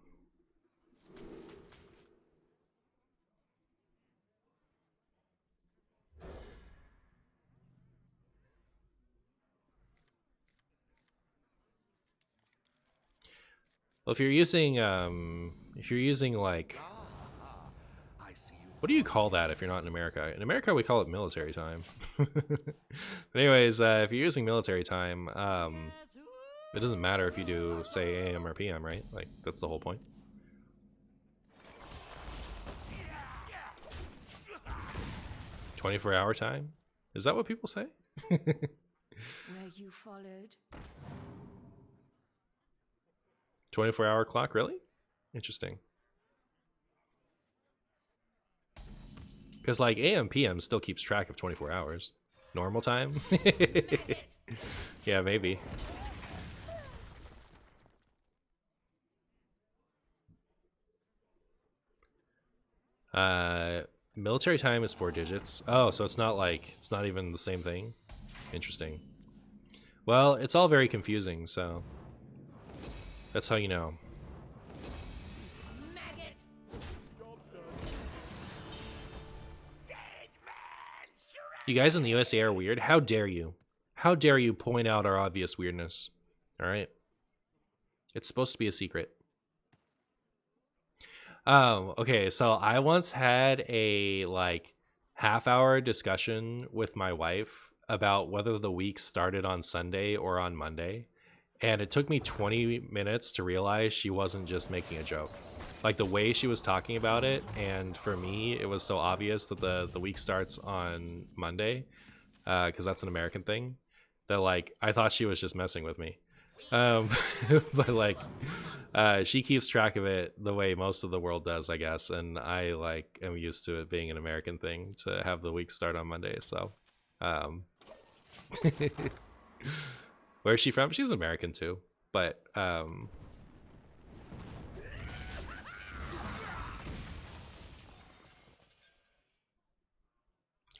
Well, if you're using like, I see you. what do you call that if you're not in America? In America, we call it military time. But anyways, if you're using military time, it doesn't matter if you do, say, AM or PM, right? Like, that's the whole point. "24-hour time"? Is that what people say? Where you followed. 24-hour clock, really? Interesting. Because, like, AM, PM still keeps track of 24 hours. Normal time? Yeah, maybe. Military time is 4 digits. Oh, so it's not like, it's not even the same thing? Interesting. Well, it's all very confusing, so that's how you know. Maggot. You guys in the USA are weird. How dare you? How dare you point out our obvious weirdness? All right. It's supposed to be a secret. Okay, so I once had a like half-hour discussion with my wife about whether the week started on Sunday or on Monday, and it took me 20 minutes to realize she wasn't just making a joke. like the way she was talking about it, and for me it was so obvious that the week starts on Monday, because that's an American thing, that like I thought she was just messing with me. But like she keeps track of it the way most of the world does, I guess, and I like am used to it being an American thing to have the week start on Monday. So where is she from? She's American too, but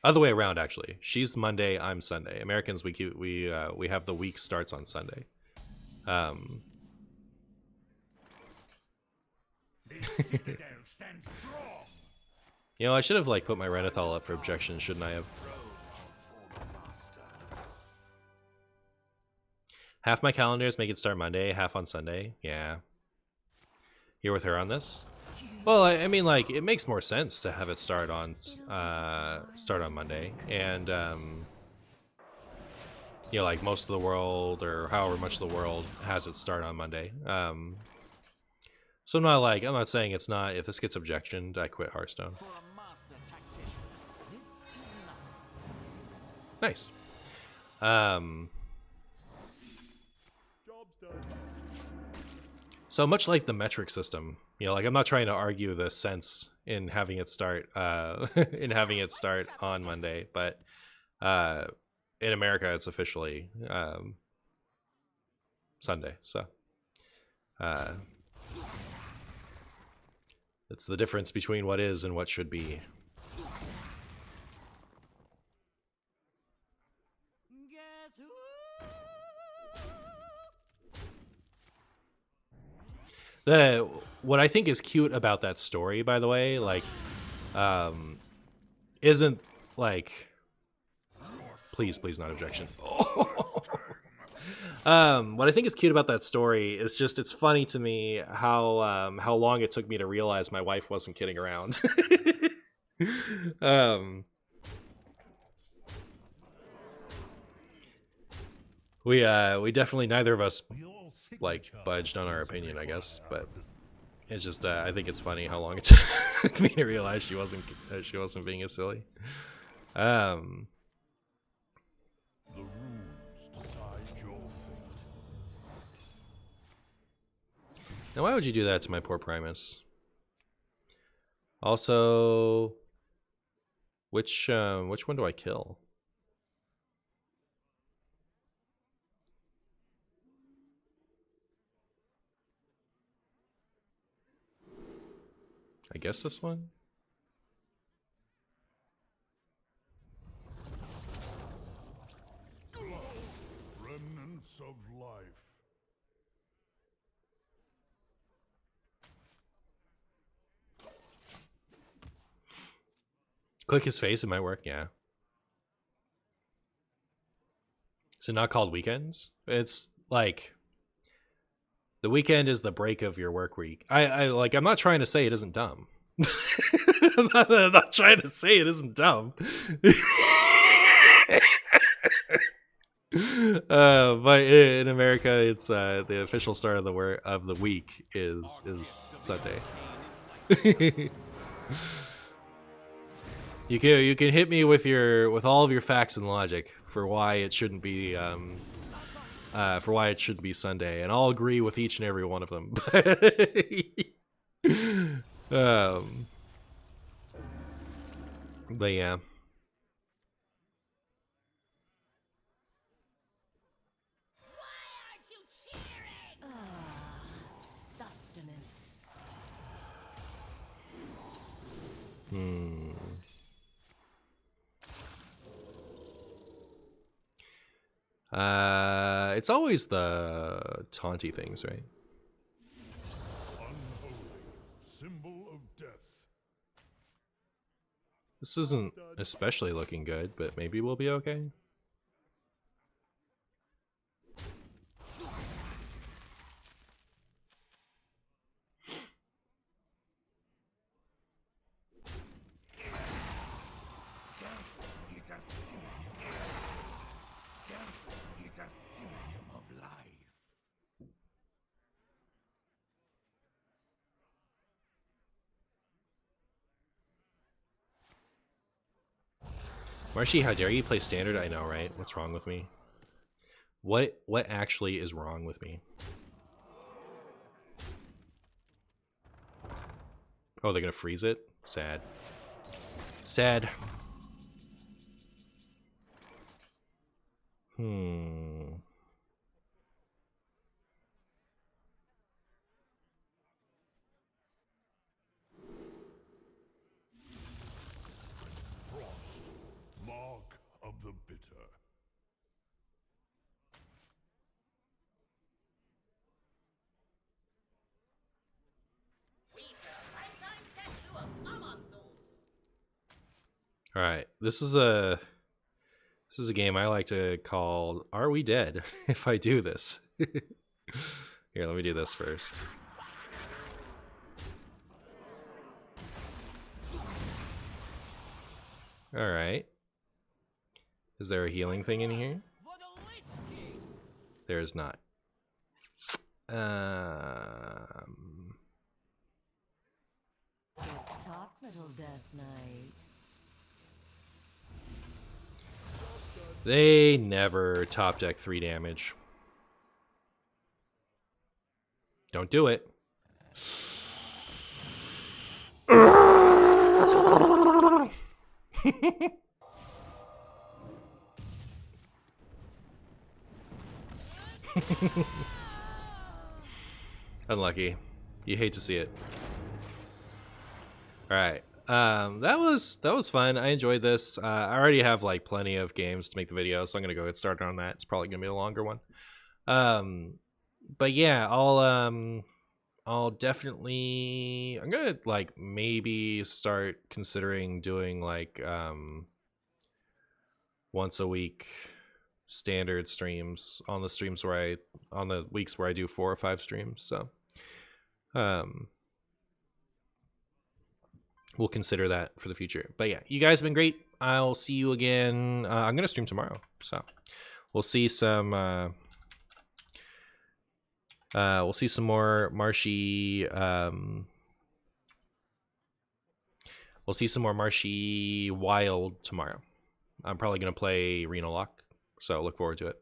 other way around, actually. She's Monday, I'm Sunday. Americans, we have the week starts on Sunday. You know, I should have like put my Renethal up for objection, shouldn't I have? Half my calendars make it start Monday, half on Sunday. Yeah. You're with her on this? Well, I mean, like, it makes more sense to have it start on Monday, and you know, like most of the world, or however much of the world has it start on Monday. So I'm not saying it's not. If this gets objectioned, I quit Hearthstone. For a master tactician, this is Nice. nothing. Job's done. So much like the metric system, you know, like I'm not trying to argue the sense in having it start on Monday, but in America it's officially Sunday. So it's the difference between what is and what should be. Guess who? What I think is cute about that story, by the way, like, isn't like, please not objection. What I think is cute about that story is just it's funny to me how long it took me to realize my wife wasn't kidding around. We definitely, neither of us We all signal like each other budged on our once opinion, I in guess, a but while. it's just I think it's funny how long it took me to realize she wasn't being a silly. The runes decide your fate. Now, why would you do that to my poor Primus? Also, which one do I kill? I guess this one? Remnants of life. Click his face, it might work, yeah. Is it not called weekends? It's like the weekend is the break of your work week. I'm not trying to say it isn't dumb. I'm not trying to say it isn't dumb. But in America, it's the official start of the week is Sunday. You can hit me with all of your facts and logic for why it shouldn't be Sunday, and I'll agree with each and every one of them. But yeah. Aren't you cheering? Sustenance. It's always the taunty things, right? Unholy. Symbol of death. This isn't especially looking good, but maybe we'll be okay. It's a symptom. Death is a symptom of life. Marshy, how dare you play standard? I know, right? What's wrong with me? What actually is wrong with me? Oh, they're gonna freeze it? Sad. Sad. Frost, mark of the bitter. All right, this is a game I like to call "Are We Dead?" If I do this. Here, let me do this first. All right. Is there a healing thing in here? For the Lich King. There is not. Talk, little Death Knight. They never top deck 3 damage. Don't do it. Unlucky. You hate to see it. All right. That was fun. I enjoyed this. I already have like plenty of games to make the video, so I'm gonna go get started on that. It's probably gonna be a longer one. But yeah, I'll definitely. I'm gonna like maybe start considering doing like once a week standard streams on the weeks where I do 4 or 5 streams. So we'll consider that for the future. But yeah, you guys have been great. I'll see you again. I'm gonna stream tomorrow, so we'll see some more Marshy we'll see some more Marshy Wild tomorrow. I'm probably gonna play Reno Lock, so look forward to it.